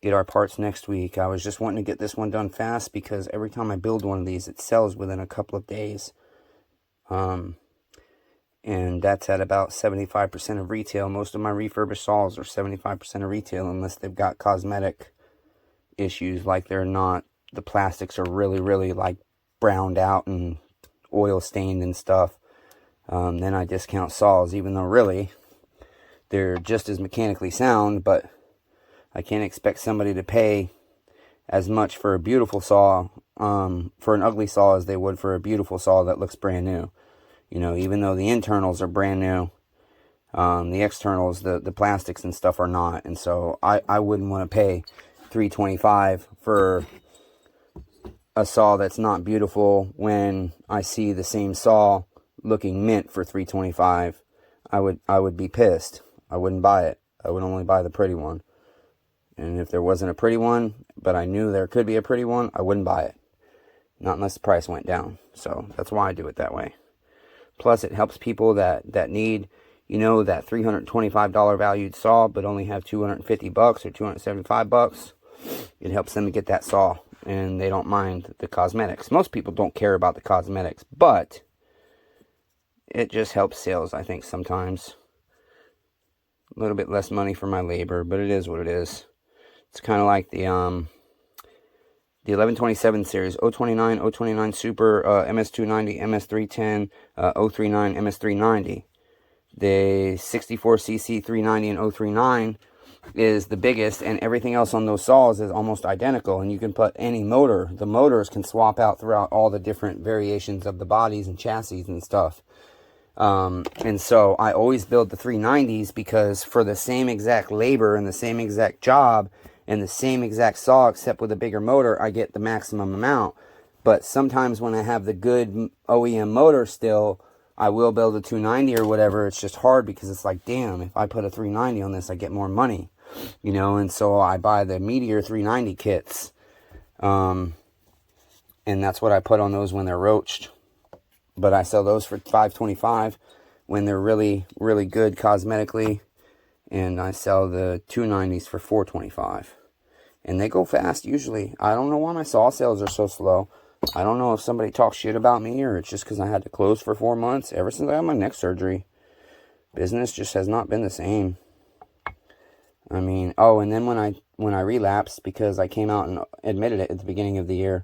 get our parts next week. I was just wanting to get this one done fast, because every time I build one of these, it sells within a couple of days. And that's at about 75% of retail. Most of my refurbished saws are 75% of retail, unless they've got cosmetic issues, like they're not, the plastics are really, really like browned out and oil stained and stuff. Then I discount saws, even though really they're just as mechanically sound, but I can't expect somebody to pay as much for a beautiful saw, for an ugly saw, as they would for a beautiful saw that looks brand new. You know, even though the internals are brand new, the externals, the plastics and stuff are not. And so I wouldn't want to pay $325 for a saw that's not beautiful when I see the same saw looking mint for $325. I would be pissed. I wouldn't buy it. I would only buy the pretty one. And if there wasn't a pretty one, but I knew there could be a pretty one, I wouldn't buy it. Not unless the price went down. So that's why I do it that way. Plus, it helps people that need, you know, that $325 valued saw, but only have $250 or $275. It helps them to get that saw, and they don't mind the cosmetics. Most people don't care about the cosmetics, but it just helps sales, I think, sometimes. A little bit less money for my labor, but it is what it is. It's kind of like the 1127 series, 029, 029 Super, MS290, MS310, 039, MS390. The 64cc 390 and 039 is the biggest, and everything else on those saws is almost identical, and you can put any motor. The motors can swap out throughout all the different variations of the bodies and chassis and stuff. And so I always build the 390s, because for the same exact labor and the same exact job and the same exact saw, except with a bigger motor, I get the maximum amount. But sometimes when I have the good OEM motor still, I will build a 290 or whatever. It's just hard, because it's like, damn, if I put a 390 on this, I get more money. you know, and so I buy the Meteor 390 kits, and that's what I put on those when they're roached. But I sell those for $5.25 when they're really, really good cosmetically, and I sell the 290s for $4.25. And they go fast usually. I don't know why my saw sales are so slow. I don't know if somebody talks shit about me, or it's just because I had to close for 4 months ever since I had my neck surgery. Business just has not been the same. I mean, oh, and then when I relapsed, because I came out and admitted it at the beginning of the year,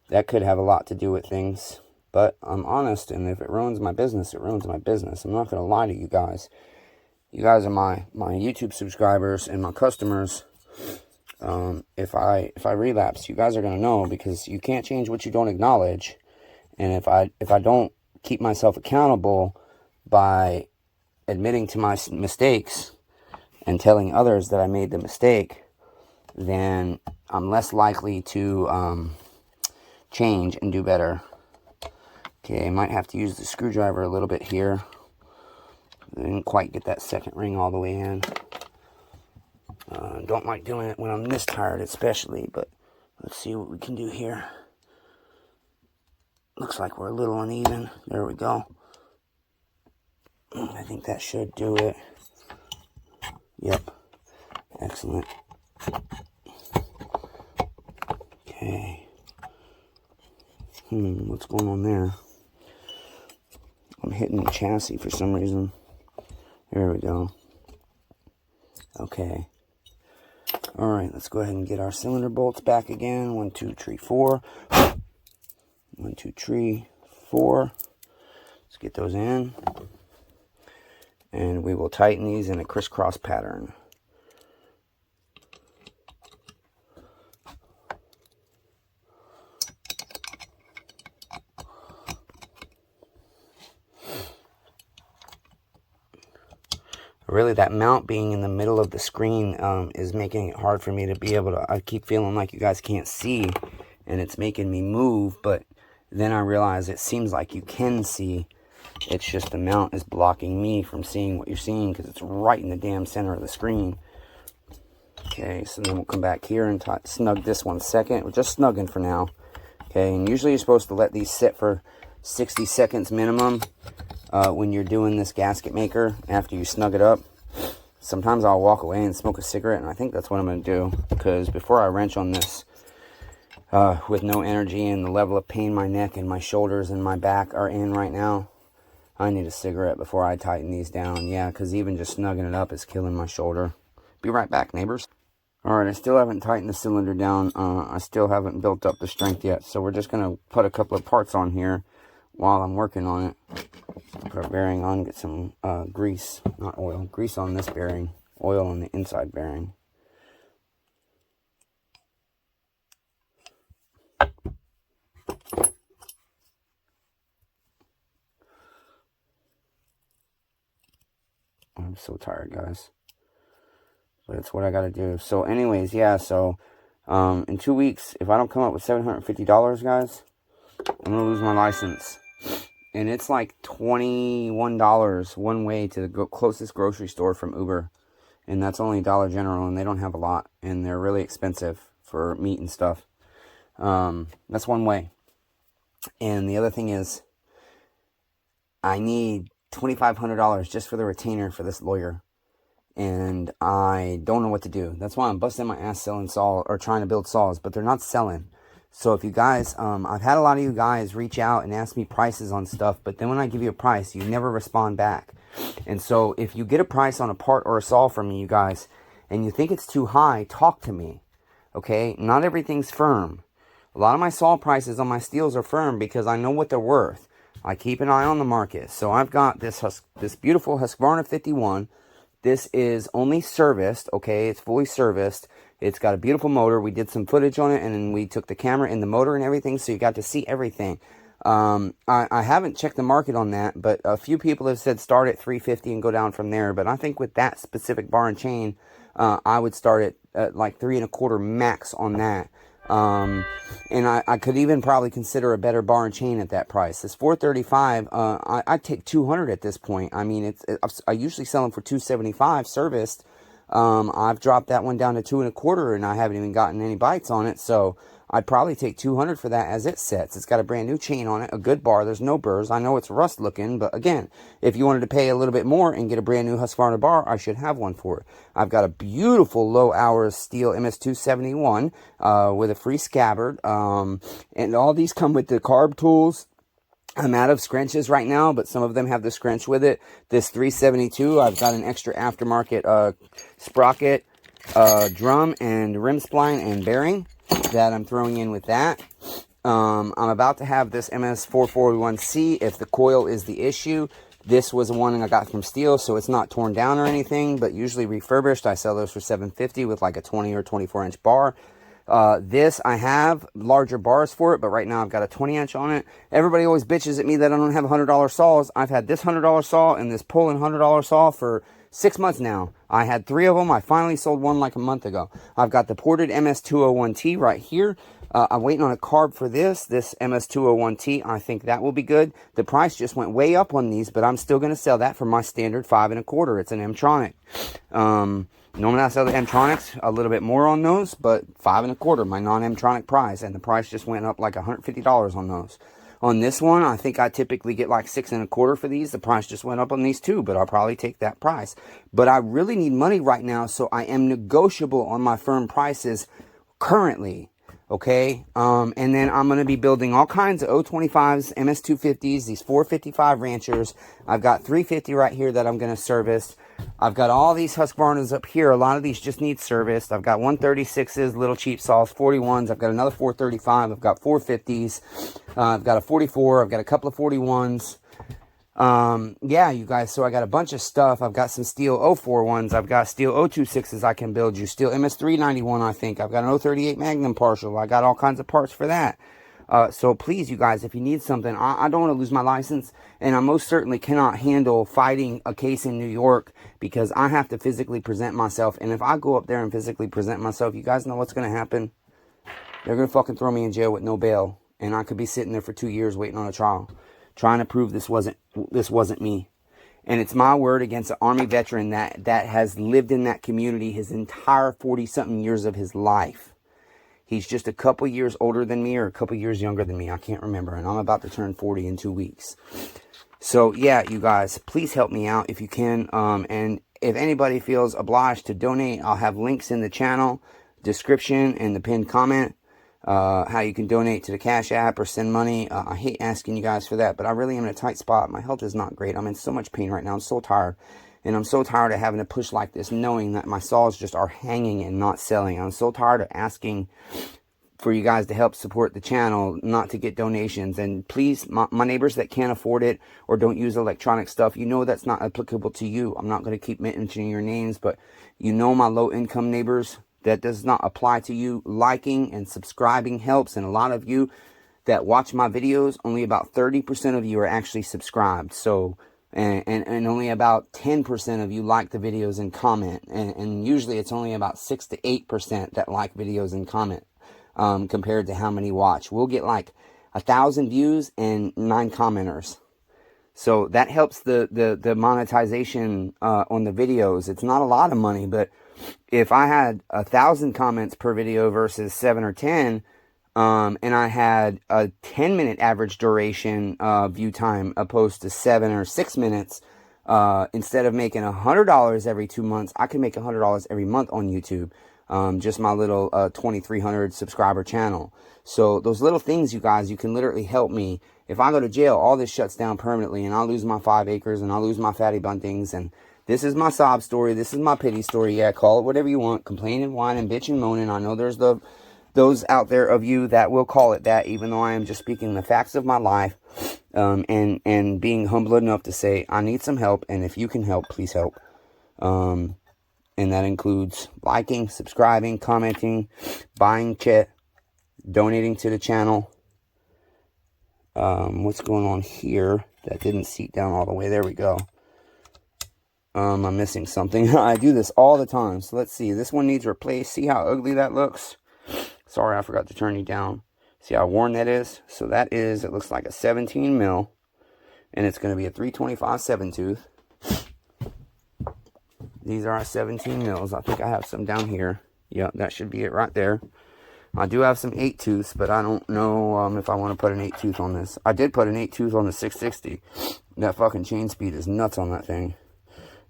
that could have a lot to do with things. But I'm honest, and if it ruins my business, it ruins my business. I'm not going to lie to you guys. You guys are my YouTube subscribers and my customers. If I relapse, you guys are going to know, because you can't change what you don't acknowledge. And if I don't keep myself accountable by admitting to my mistakes and telling others that I made the mistake, then I'm less likely to change and do better. Okay, I might have to use the screwdriver a little bit here. I didn't quite get that second ring all the way in. Don't like doing it when I'm this tired especially, but let's see what we can do here. Looks like we're a little uneven. There we go. I think that should do it. Yep. Excellent. Okay. What's going on there? I'm hitting the chassis for some reason. There we go. Okay. Alright, let's go ahead and get our cylinder bolts back again. 1, 2, 3, 4. 1, 2, 3, 4. Let's get those in. And we will tighten these in a crisscross pattern. Really, that mount being in the middle of the screen is making it hard for me to be able to... I keep feeling like you guys can't see, and it's making me move, but then I realize it seems like you can see. It's just the mount is blocking me from seeing what you're seeing, because it's right in the damn center of the screen. Okay, so then we'll come back here and snug this 1 second. We're just snugging for now. Okay, and usually you're supposed to let these sit for 60 seconds minimum. When you're doing this gasket maker, after you snug it up. Sometimes I'll walk away and smoke a cigarette, and I think that's what I'm going to do, because before I wrench on this with no energy and the level of pain my neck and my shoulders and my back are in right now, I need a cigarette before I tighten these down. Yeah, because even just snugging it up is killing my shoulder. Be right back, neighbors. Alright, I still haven't tightened the cylinder down. I still haven't built up the strength yet, so we're just going to put a couple of parts on here while I'm working on it. Put our bearing on, get some grease, not oil, grease on this bearing, oil on the inside bearing. I'm so tired, guys, but it's what I gotta do. So anyways, yeah, so in 2 weeks, if I don't come up with $750, guys, I'm gonna lose my license. And it's like $21 one way to the closest grocery store from Uber. And that's only Dollar General, and they don't have a lot. And they're really expensive for meat and stuff. That's one way. And the other thing is, I need $2,500 just for the retainer for this lawyer. And I don't know what to do. That's why I'm busting my ass selling saw, or trying to build saws, but they're not selling. So if you guys, I've had a lot of you guys reach out and ask me prices on stuff, but then when I give you a price, you never respond back. And so if you get a price on a part or a saw from me, you guys, and you think it's too high, talk to me. Okay? Not everything's firm. A lot of my saw prices on my Stihls are firm because I know what they're worth. I keep an eye on the market. So I've got this beautiful Husqvarna 51. This is only serviced, okay? It's fully serviced. It's got a beautiful motor. We did some footage on it, and then we took the camera and the motor and everything, so you got to see everything. I haven't checked the market on that, but a few people have said start at $350 and go down from there. But I think with that specific bar and chain, I would start at like $3 1/4 max on that. And I could even probably consider a better bar and chain at that price. This $435, I'd take $200 at this point. I mean, I usually sell them for $275 serviced. I've dropped that one down to 2 1/4, and I haven't even gotten any bites on it. So I'd probably take 200 for that as it sets. It's got a brand new chain on it, a good bar. There's no burrs. I know it's rust looking, but again, if you wanted to pay a little bit more and get a brand new Husqvarna bar, I should have one for it. I've got a beautiful low hours Stihl MS261 with a free scabbard. And all these come with the carb tools. I'm out of scrunches right now, but some of them have the scrunch with it. This 372, I've got an extra aftermarket sprocket, drum, and rim spline and bearing that I'm throwing in with that. I'm about to have this MS441C if the coil is the issue. This was one I got from Stihl, so it's not torn down or anything, but usually refurbished. I sell those for $750 with like a 20 or 24 inch bar. This I have larger bars for it, but right now I've got a 20 inch on it. Everybody always bitches at me that I don't have $100 saws. I've had this $100 saw and this pulling $100 saw for 6 months now. I had 3 of them. I finally sold one like a month ago. I've got the ported MS201T right here. I'm waiting on a carb for this MS201T. I think that will be good. The price just went way up on these, but I'm still going to sell that for my standard 5 1/4. It's an M-Tronic. Normally I sell the M-Tronics a little bit more on those, but 5 1/4, my non-M-Tronic price, and the price just went up like $150 on those. On this one, I think I typically get like 6 1/4 for these. The price just went up on these too, but I'll probably take that price. But I really need money right now, so I am negotiable on my firm prices currently. Okay, and then I'm going to be building all kinds of 025s, MS250s, these 455 Ranchers. I've got 350 right here that I'm going to service. I've got all these Husqvarnas up here. A lot of these just need serviced. I've got 136s, little cheap saws, 41s. I've got another 435. I've got 450s. I've got a 44. I've got a couple of 41s. Yeah, you guys, so I got a bunch of stuff. I've got some Stihl 041s. I've got Stihl 026s I can build you. Stihl MS391, I think. I've got an 038 Magnum partial. I got all kinds of parts for that. So please, you guys, if you need something, I don't want to lose my license, and I most certainly cannot handle fighting a case in New York because I have to physically present myself, and if I go up there and physically present myself, you guys know what's going to happen? They're going to fucking throw me in jail with no bail, and I could be sitting there for 2 years waiting on a trial, trying to prove this wasn't me. And it's my word against an Army veteran that has lived in that community his entire 40-something years of his life. He's just a couple years older than me or a couple years younger than me. I can't remember. And I'm about to turn 40 in 2 weeks. So, yeah, you guys, please help me out if you can. And if anybody feels obliged to donate, I'll have links in the channel description and the pinned comment. How you can donate to the Cash App or send money. I hate asking you guys for that, but I really am in a tight spot. My health is not great. I'm in so much pain right now. I'm so tired. And I'm so tired of having to push like this, knowing that my saws just are hanging and not selling. I'm so tired of asking for you guys to help support the channel, not to get donations. And please, my neighbors that can't afford it or don't use electronic stuff, you know that's not applicable to you. I'm not going to keep mentioning your names, but you know my low-income neighbors, that does not apply to you. Liking and subscribing helps, and a lot of you that watch my videos, only about 30% of you are actually subscribed. So, and only about 10% of you like the videos and comment. And usually it's only about 6 to 8% that like videos and comment compared to how many watch. We'll get like 1,000 views and 9 commenters. So that helps the monetization on the videos. It's not a lot of money, but if I had 1,000 comments per video versus 7 or 10, and I had a 10-minute average duration view time opposed to 7 or 6 minutes, instead of making $100 every 2 months, I can make $100 every month on YouTube. Just my little 2,300 subscriber channel. So those little things, you guys, you can literally help me. If I go to jail, all this shuts down permanently, and I'll lose my 5 acres, and I'll lose my fatty buntings, and this is my sob story. This is my pity story. Yeah, call it whatever you want. Complaining, whining, bitching, moaning. I know there's those out there of you that will call it that, even though I am just speaking the facts of my life, and being humble enough to say, I need some help, and if you can help, please help. And that includes liking, subscribing, commenting, buying chat, donating to the channel. What's going on here? That didn't seat down all the way. There we go. I'm missing something. I do this all the time. So let's see. This one needs replaced. See how ugly that looks? Sorry, I forgot to turn you down. See how worn that is? So that is, it looks like a 17 mil. And it's going to be a 325 7-tooth. These are 17 mils. I think I have some down here. Yep, that should be it right there. I do have some 8 tooths, but I don't know if I want to put an 8 tooth on this. I did put an 8 tooth on the 660. That fucking chain speed is nuts on that thing.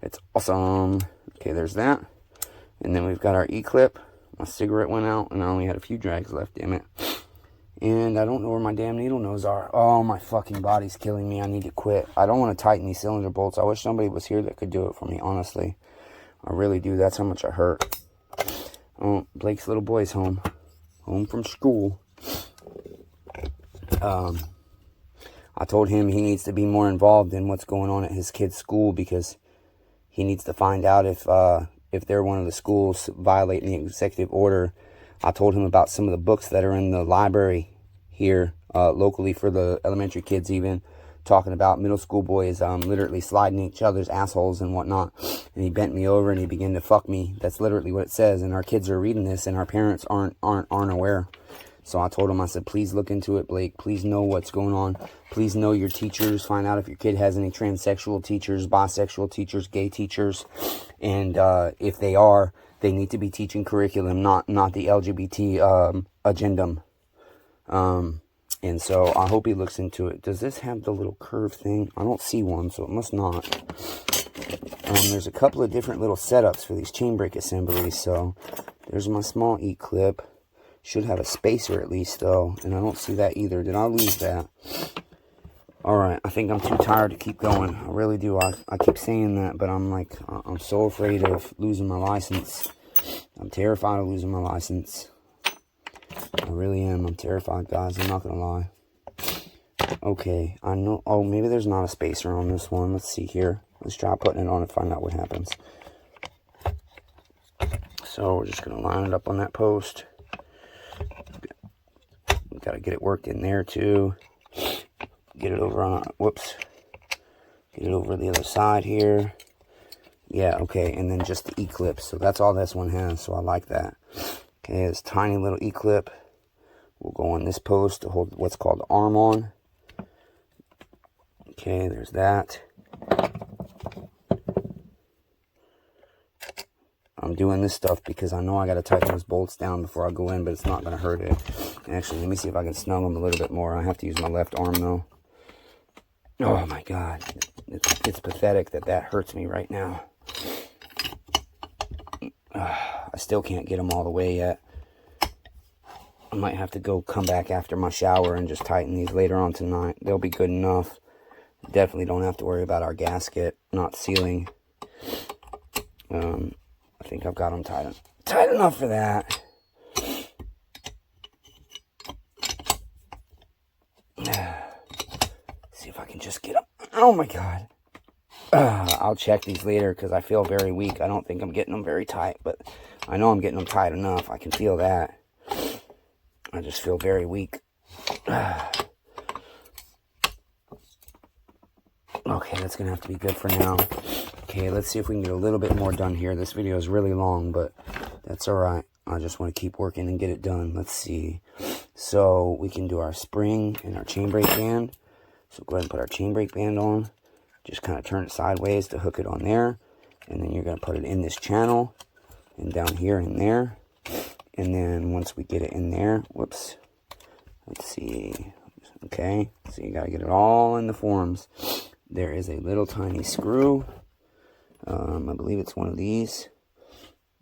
It's awesome. Okay, there's that. And then we've got our E-clip. My cigarette went out, and I only had a few drags left, damn it. And I don't know where my damn needle nose are. Oh, my fucking body's killing me. I need to quit. I don't want to tighten these cylinder bolts. I wish somebody was here that could do it for me, honestly. I really do. That's how much I hurt. Oh, Blake's little boy's home. Home from school. I told him he needs to be more involved in what's going on at his kid's school, because he needs to find out if they're one of the schools violating the executive order. I told him about some of the books that are in the library here locally for the elementary kids, even talking about middle school boys literally sliding each other's assholes and whatnot. And he bent me over and he began to fuck me. That's literally what it says. And our kids are reading this, and our parents aren't aware. So I told him, I said, please look into it, Blake. Please know what's going on. Please know your teachers. Find out if your kid has any transsexual teachers, bisexual teachers, gay teachers. And if they are, they need to be teaching curriculum, not the LGBT agendum. And so I hope he looks into it. Does this have the little curve thing? I don't see one, so it must not. There's a couple of different little setups for these chain brake assemblies. So there's my small E-clip. Should have a spacer at least, though. And I don't see that either. Did I lose that? Alright, I think I'm too tired to keep going. I really do. I keep saying that, but I'm like, I'm so afraid of losing my license. I'm terrified of losing my license. I really am. I'm terrified, guys. I'm not going to lie. Okay, I know. Oh, maybe there's not a spacer on this one. Let's see here. Let's try putting it on and find out what happens. So we're just going to line it up on that post. Got to get it worked in there too. Get it over on, whoops. Get it over the other side here. Yeah, okay, and then just the E-clip. So that's all this one has, so I like that. Okay, this tiny little E-clip will go on this post to hold what's called the arm on. Okay, there's that. I'm doing this stuff because I know I got to tighten those bolts down before I go in, but it's not going to hurt it. Actually, let me see if I can snug them a little bit more. I have to use my left arm, though. Oh, my God. It's pathetic that hurts me right now. I still can't get them all the way yet. I might have to come back after my shower and just tighten these later on tonight. They'll be good enough. Definitely don't have to worry about our gasket not sealing. I think I've got them tight enough for that. See if I can just get them. Oh my God. I'll check these later because I feel very weak. I don't think I'm getting them very tight, but I know I'm getting them tight enough. I can feel that. I just feel very weak. Okay, that's going to have to be good for now. Okay, let's see if we can get a little bit more done here. This video is really long, but that's alright. I just want to keep working and get it done. Let's see. So, we can do our spring and our chain brake band. So, go ahead and put our chain brake band on. Just kind of turn it sideways to hook it on there. And then you're going to put it in this channel. And down here and there. And then once we get it in there, whoops. Let's see. Okay, so you got to get it all in the forms. There is a little tiny screw. I believe it's one of these.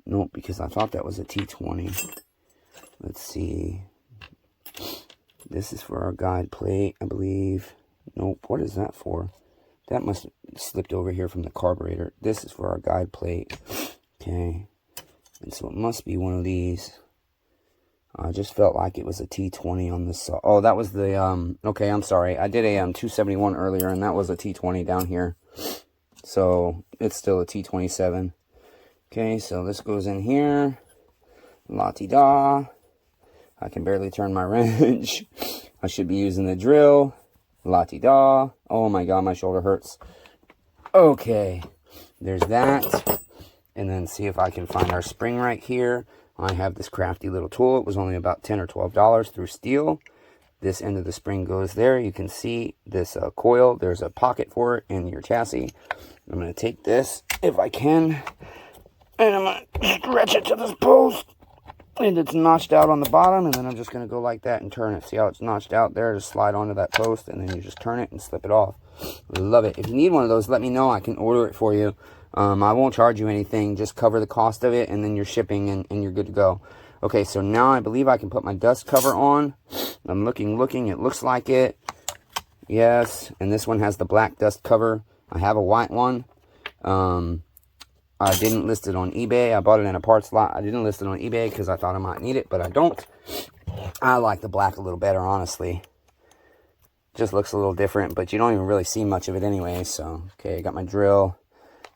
Nope, because I thought that was a T20. Let's see. This is for our guide plate, I believe. Nope, what is that for? That must have slipped over here from the carburetor. This is for our guide plate. Okay. And so it must be one of these. I just felt like it was a T20 on this. Oh, that was the, okay, I'm sorry. I did a 271 earlier, and that was a T20 down here. So, it's still a T27. Okay, so this goes in here. La-ti-da. I can barely turn my wrench. I should be using the drill. La-ti-da. Oh my God, my shoulder hurts. Okay, there's that. And then see if I can find our spring right here. I have this crafty little tool. It was only about $10 or $12 through Stihl. This end of the spring goes there. You can see this coil. There's a pocket for it in your chassis. I'm going to take this, if I can, And I'm going to stretch it to this post. And it's notched out on the bottom. And then I'm just going to go like that and turn it. See how it's notched out there? Just slide onto that post. And then you just turn it and slip it off. Love it. If you need one of those, let me know. I can order it for you. I won't charge you anything. Just cover the cost of it. And then you're shipping and you're good to go. Okay, so now I believe I can put my dust cover on. I'm looking. It looks like it. Yes. And this one has the black dust cover. I have a white one. I didn't list it on eBay. I bought it in a parts lot. I didn't list it on eBay because I thought I might need it, but I don't. I like the black a little better, honestly. Just looks a little different, but you don't even really see much of it anyway. So, okay, I got my drill.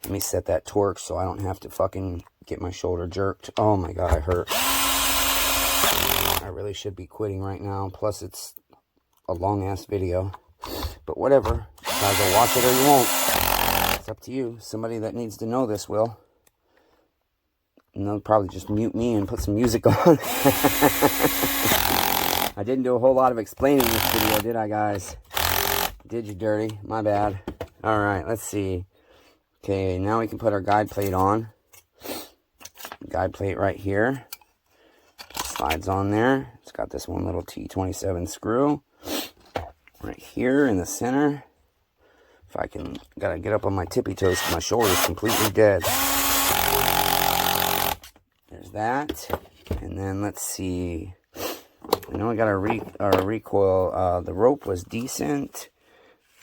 Let me set that torque so I don't have to fucking get my shoulder jerked. Oh my God, I hurt. I really should be quitting right now. Plus, it's a long-ass video. But whatever. Either watch it or you won't. It's up to you. Somebody that needs to know this will. And they'll probably just mute me and put some music on. I didn't do a whole lot of explaining in this video, did I, guys? Did you, dirty? My bad. Alright, let's see. Okay, now we can put our guide plate on. Guide plate right here. Slides on there. It's got this one little T27 screw right here in the center. If I can, gotta get up on my tippy toes because my shoulder is completely dead. There's that. And then let's see. I know I got a recoil. The rope was decent.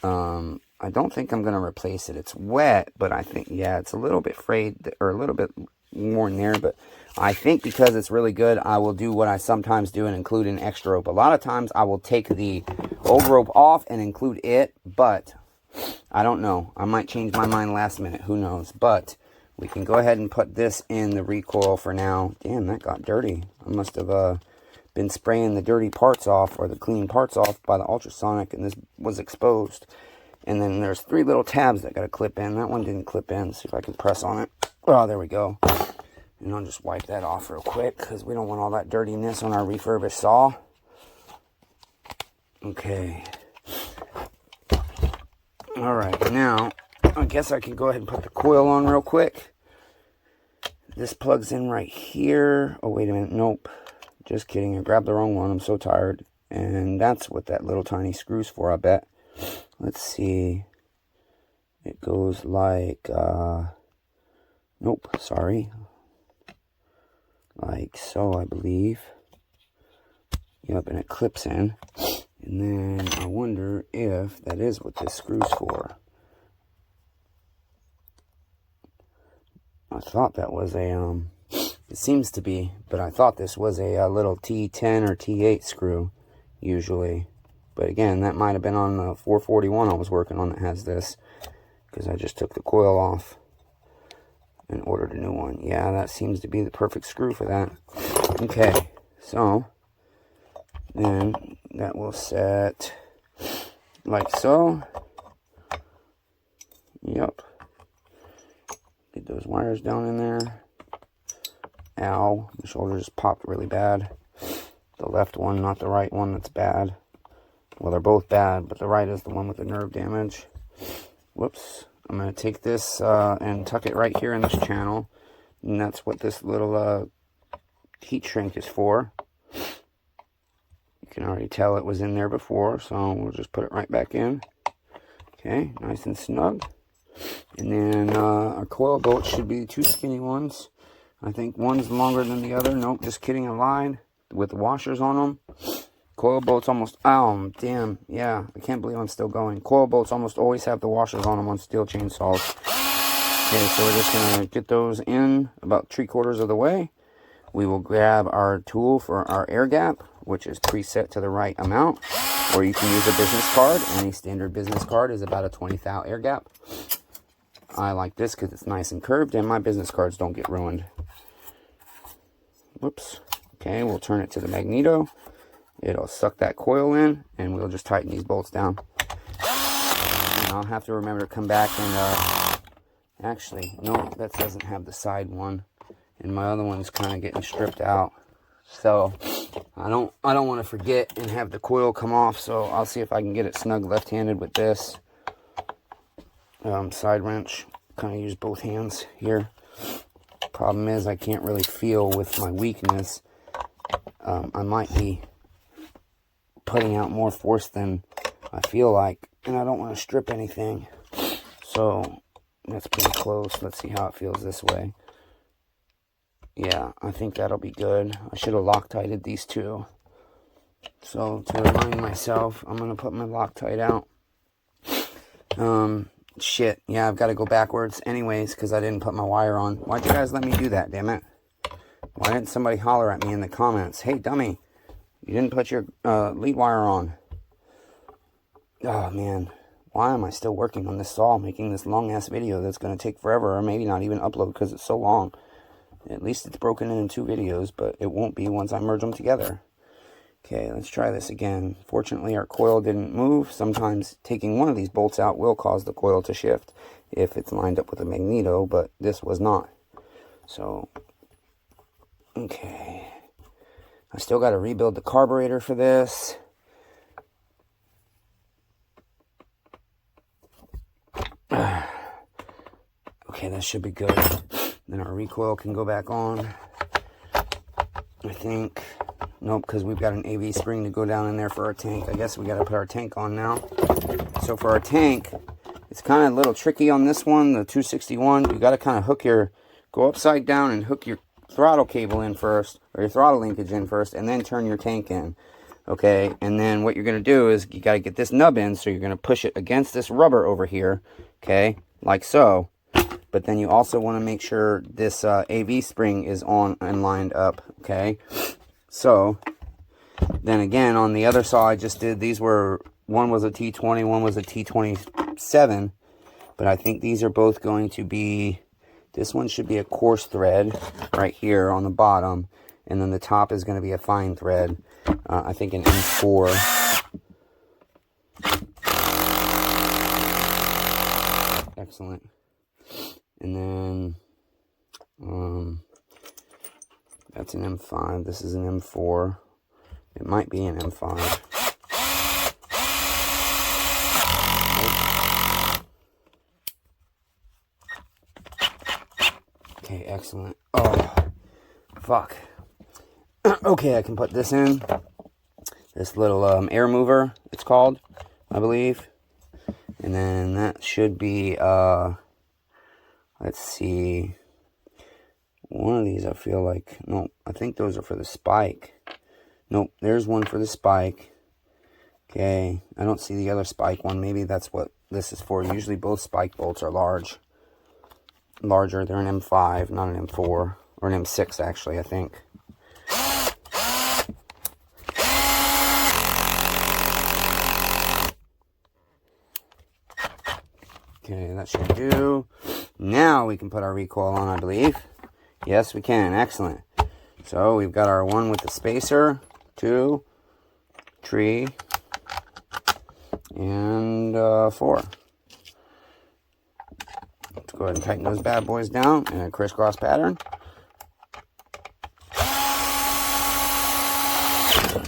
I don't think I'm going to replace it. It's wet, but I think, yeah, it's a little bit frayed or a little bit worn there. But I think because it's really good, I will do what I sometimes do and include an extra rope. A lot of times I will take the old rope off and include it, but I don't know. I might change my mind last minute. Who knows? But we can go ahead and put this in the recoil for now. Damn, that got dirty. I must have been spraying the dirty parts off or the clean parts off by the ultrasonic, and this was exposed. And then there's 3 little tabs that got to clip in. That one didn't clip in. Let's see if I can press on it. Oh, there we go. And I'll just wipe that off real quick because we don't want all that dirtiness on our refurbished saw. Okay. Alright, now I guess I can go ahead and put the coil on real quick. This plugs in right here. Oh, wait a minute. Nope. Just kidding. I grabbed the wrong one. I'm so tired. And that's what that little tiny screw's for, I bet. Let's see. It goes like, nope, sorry. Like so, I believe. Yep, and it clips in. And then I wonder if that is what this screw's for. I thought that was a, it seems to be, but I thought this was a little T10 or T8 screw, usually. But again, that might have been on the 441 I was working on that has this, because I just took the coil off and ordered a new one. Yeah, that seems to be the perfect screw for that. Okay, so then that will set like so. Yep. Get those wires down in there. Ow, my shoulder just popped really bad. The left one, not the right one, that's bad. Well, they're both bad, but the right is the one with the nerve damage. Whoops. I'm going to take this and tuck it right here in this channel. And that's what this little heat shrink is for. You can already tell it was in there before, so we'll just put it right back in. Okay, nice and snug. And then our coil bolts should be 2 skinny ones. I think one's longer than the other. Nope, just kidding, a line with washers on them. Coil bolts almost, oh, damn, yeah, I can't believe I'm still going. Coil bolts almost always have the washers on them on steel chainsaws. Okay, so we're just going to get those in about 3/4 of the way. We will grab our tool for our air gap, which is preset to the right amount. Or you can use a business card. Any standard business card is about a 20 thou air gap. I like this because it's nice and curved, and my business cards don't get ruined. Whoops. Okay, we'll turn it to the magneto. It'll suck that coil in, and we'll just tighten these bolts down. And I'll have to remember to come back and, actually, no, that doesn't have the side one. And my other one's kind of getting stripped out. So, I don't want to forget and have the coil come off, so I'll see if I can get it snug left-handed with this. Side wrench. Kind of use both hands here. Problem is, I can't really feel with my weakness. I might be putting out more force than I feel like, and I don't want to strip anything. So that's pretty close. Let's see how it feels this way. Yeah, I think that'll be good. I should have Loctited these two. So to remind myself, I'm gonna put my Loctite out. Shit, yeah, I've got to go backwards anyways because I didn't put my wire on. Why'd you guys let me do that, damn it? Why didn't somebody holler at me in the comments? Hey, dummy, you didn't put your lead wire on. Oh, man. Why am I still working on this saw, making this long-ass video that's going to take forever, or maybe not even upload because it's so long? At least it's broken in 2 videos, but it won't be once I merge them together. Okay, let's try this again. Fortunately, our coil didn't move. Sometimes taking one of these bolts out will cause the coil to shift if it's lined up with a magneto, but this was not. So, okay. I still got to rebuild the carburetor for this. Okay, that should be good. Then our recoil can go back on, I think. Nope, because we've got an AV spring to go down in there for our tank. I guess we got to put our tank on now. So for our tank, it's kind of a little tricky on this one, the 261. You got to kind of go upside down and hook your throttle cable in first, or your throttle linkage in first, and then turn your tank in. Okay, and then what you're going to do is you got to get this nub in, so you're going to push it against this rubber over here, okay, like so. But then you also want to make sure this AV spring is on and lined up, okay. So, then again, on the other saw I just did, one was a T20, one was a T27, but I think these are both going to be, this one should be a coarse thread right here on the bottom, and then the top is going to be a fine thread, I think an M4. Excellent. And then, that's an M5. This is an M4. It might be an M5. Okay, excellent. Oh, fuck. Okay, I can put this in. This little air mover, it's called, I believe. And then that should be, let's see. One of these I feel like, no, I think those are for the spike. Nope, there's one for the spike. Okay, I don't see the other spike one. Maybe that's what this is for. Usually both spike bolts are larger. They're an M5, not an M4. Or an M6, actually, I think. Okay, that should do. Now we can put our recoil on, I believe. Yes, we can. Excellent. So we've got our one with the spacer, 2, 3, and 4. Let's go ahead and tighten those bad boys down in a crisscross pattern.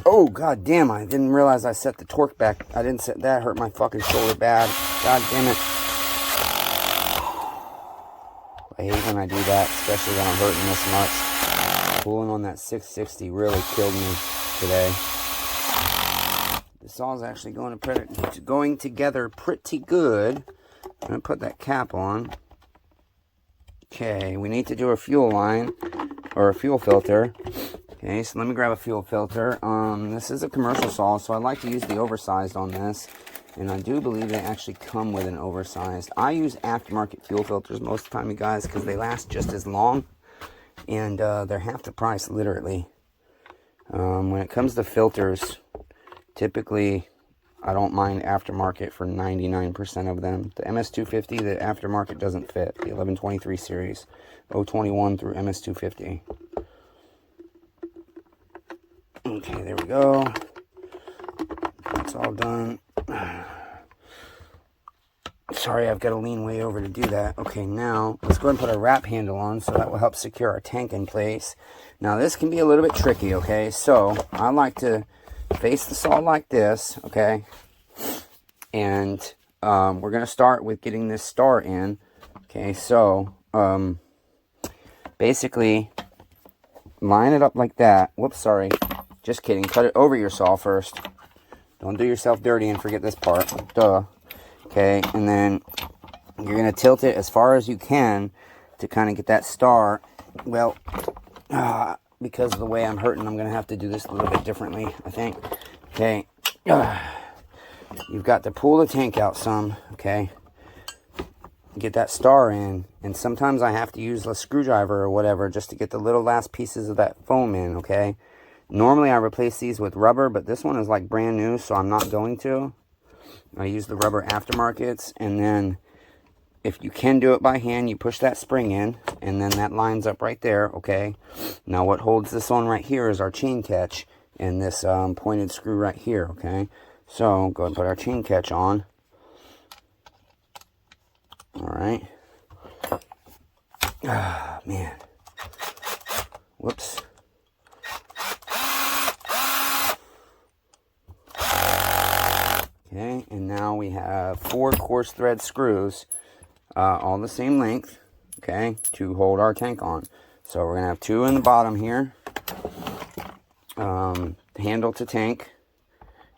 Oh, god damn, I didn't realize I set the torque back. I didn't set that. Hurt my fucking shoulder bad. God damn it. I hate when I do that, especially when I'm hurting this much. Pulling on that 660 really killed me today. The saw's actually going together pretty good. I'm going to put that cap on. Okay, we need to do a fuel line, or a fuel filter. Okay, so let me grab a fuel filter. This is a commercial saw, so I like to use the oversized on this. And I do believe they actually come with an oversized. I use aftermarket fuel filters most of the time, you guys, because they last just as long. And they're half the price, literally. When it comes to filters, typically, I don't mind aftermarket for 99% of them. The MS250, the aftermarket doesn't fit. The 1123 series, 021 through MS250. Okay, there we go. That's all done. Sorry, I've got to lean way over to do that. Okay, now let's go ahead and put a wrap handle on, so that will help secure our tank in place. Now this can be a little bit tricky, okay? So I like to face the saw like this, okay? And we're going to start with getting this star in. Okay, so basically line it up like that. Whoops, sorry. Just kidding. Cut it over your saw first. Don't do yourself dirty and forget this part. Duh. Okay, and then you're going to tilt it as far as you can to kind of get that star. Well, because of the way I'm hurting, I'm going to have to do this a little bit differently, I think. Okay. You've got to pull the tank out some, okay? Get that star in, and sometimes I have to use a screwdriver or whatever just to get the little last pieces of that foam in, okay? Normally I replace these with rubber, but this one is like brand new, so I'm not going to. I use the rubber aftermarkets, and then if you can do it by hand, you push that spring in, and then that lines up right there, okay? Now what holds this on right here is our chain catch, and this pointed screw right here, okay? So go ahead and put our chain catch on. Alright. Ah, man. Whoops. Okay, and now we have 4 coarse thread screws, all the same length, okay, to hold our tank on. So we're going to have 2 in the bottom here, handle to tank,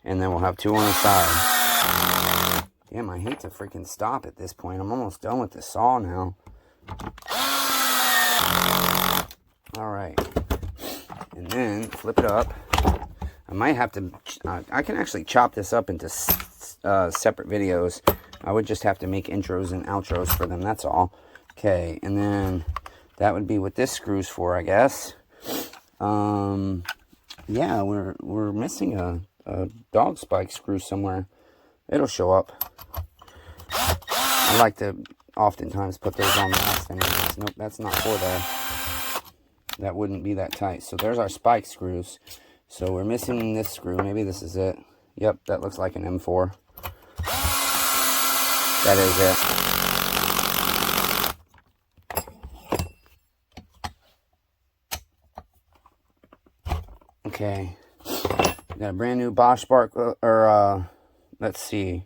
and then we'll have 2 on the side. Damn, I hate to freaking stop at this point. I'm almost done with the saw now. Alright, and then flip it up. I might have to, I can actually chop this up into separate videos. I would just have to make intros and outros for them, that's all. Okay, and then that would be what this screw's for, I guess. Yeah, we're missing a dog spike screw somewhere. It'll show up. I like to oftentimes put those on the last anyways. Nope, that's not for there. That wouldn't be that tight. So there's our spike screws. So we're missing this screw. Maybe this is it. Yep, that looks like an M4. That is it. Okay. Got a brand new Bosch spark, let's see.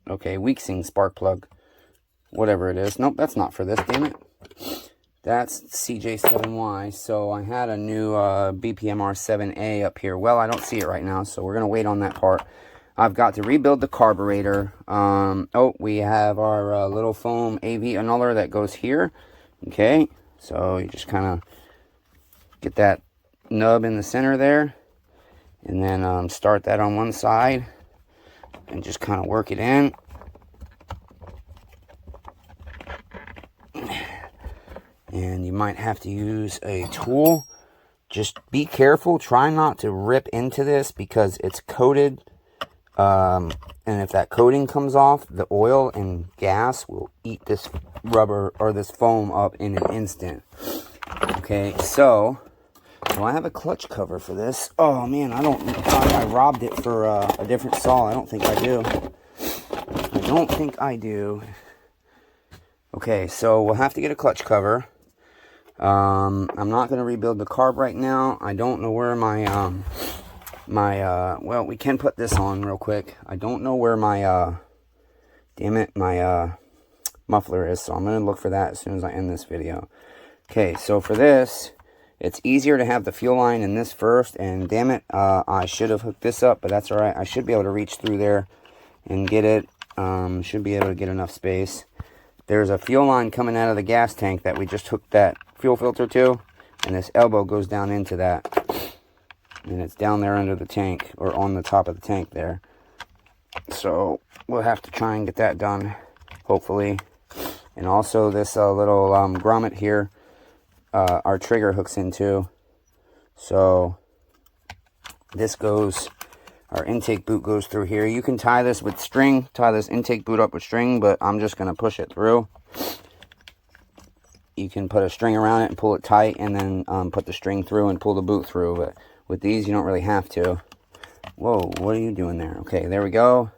Okay, Weeksing spark plug. Whatever it is. Nope, that's not for this, damn it. That's CJ7Y. So I had a new BPMR7A up here. Well, I don't see it right now, so we're going to wait on that part. I've got to rebuild the carburetor. Oh, we have our little foam AV annuller that goes here. Okay, so you just kind of get that nub in the center there. And then start that on one side. And just kind of work it in. And you might have to use a tool. Just be careful. Try not to rip into this because it's coated. And if that coating comes off, the oil and gas will eat this rubber or this foam up in an instant. Okay, so do I have a clutch cover for this? Oh man, I robbed it for a different saw. I don't think I do. I don't think I do. Okay, so we'll have to get a clutch cover. I'm not going to rebuild the carb right now. I don't know where my, well, we can put this on real quick. I don't know where my, damn it, my, muffler is. So I'm going to look for that as soon as I end this video. Okay, so for this, it's easier to have the fuel line in this first. And damn it, I should have hooked this up, but that's all right. I should be able to reach through there and get it. Should be able to get enough space. There's a fuel line coming out of the gas tank that we just hooked that fuel filter to, and this elbow goes down into that, and it's down there under the tank, or on the top of the tank there. So we'll have to try and get that done, hopefully. And also this little grommet here, our trigger hooks into. So this goes, our intake boot goes through here. You can tie this with string, tie this intake boot up with string, but I'm just going to push it through. You can put a string around it and pull it tight, and then put the string through and pull the boot through. But with these, you don't really have to. Whoa, what are you doing there? Okay, there we go.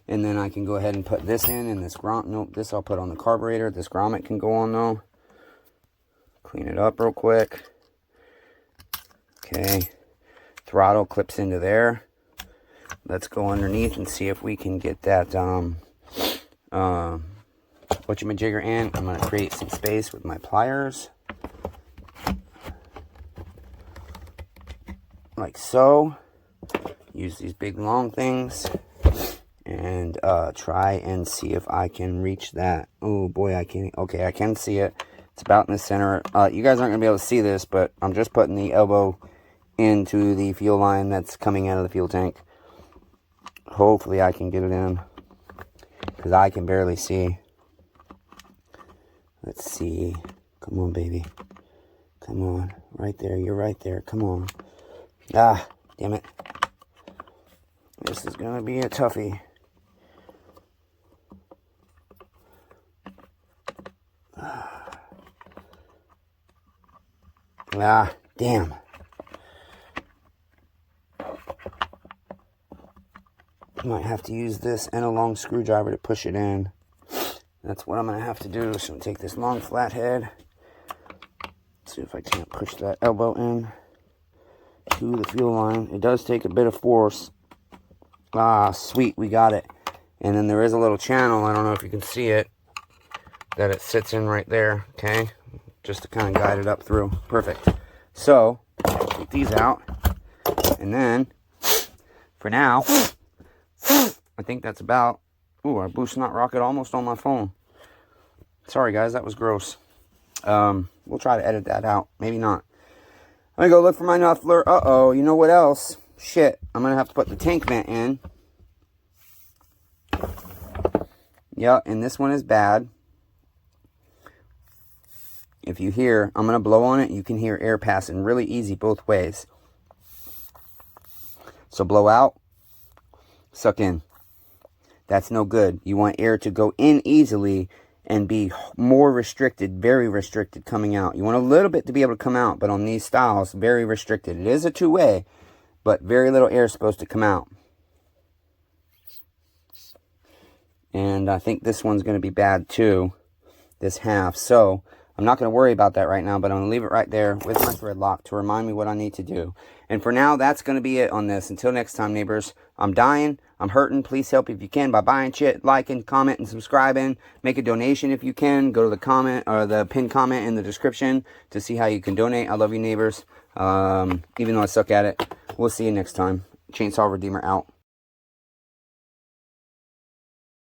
And then I can go ahead and put this in, and this grommet, nope, this I'll put on the carburetor. This grommet can go on though. Clean it up real quick. Okay, throttle clips into there. Let's go underneath and see if we can get that whatchamajigger in. I'm going to create some space with my pliers. Like so. Use these big long things. And try and see if I can reach that. Oh boy, I can't. Okay, I can see it. It's about in the center. You guys aren't going to be able to see this, but I'm just putting the elbow into the fuel line that's coming out of the fuel tank. Hopefully I can get it in, because I can barely see. Let's see. Come on, baby. Come on. Right there. You're right there. Come on. Ah, damn it. This is going to be a toughie. Ah, damn. Might have to use this and a long screwdriver to push it in. That's what I'm going to have to do. So I'm take this long flathead. See if I can't push that elbow in to the fuel line. It does take a bit of force. Ah, sweet, we got it. And then there is a little channel, I don't know if you can see it, that it sits in right there, okay? Just to kind of guide it up through. Perfect. So, take these out. And then, for now, I think that's about... Ooh, our boost not rocket almost on my phone. Sorry, guys, that was gross. We'll try to edit that out. Maybe not. I'm going to go look for my muffler. Uh-oh, you know what else? Shit, I'm going to have to put the tank vent in. Yeah, and this one is bad. If you hear, I'm going to blow on it, you can hear air passing really easy both ways. So blow out, suck in. That's no good. You want air to go in easily and be more restricted, very restricted coming out. You want a little bit to be able to come out, but on these styles, very restricted. It is a two-way, but very little air is supposed to come out. And I think this one's going to be bad too, this half. So I'm not going to worry about that right now, but I'm going to leave it right there with my thread lock to remind me what I need to do. And for now, that's going to be it on this. Until next time, neighbors, I'm dying. I'm hurting. Please help if you can by buying shit, liking, comment, and subscribing. Make a donation if you can. Go to the comment or the pinned comment in the description to see how you can donate. I love you, neighbors. Even though I suck at it. We'll see you next time. Chainsaw Redeemer out.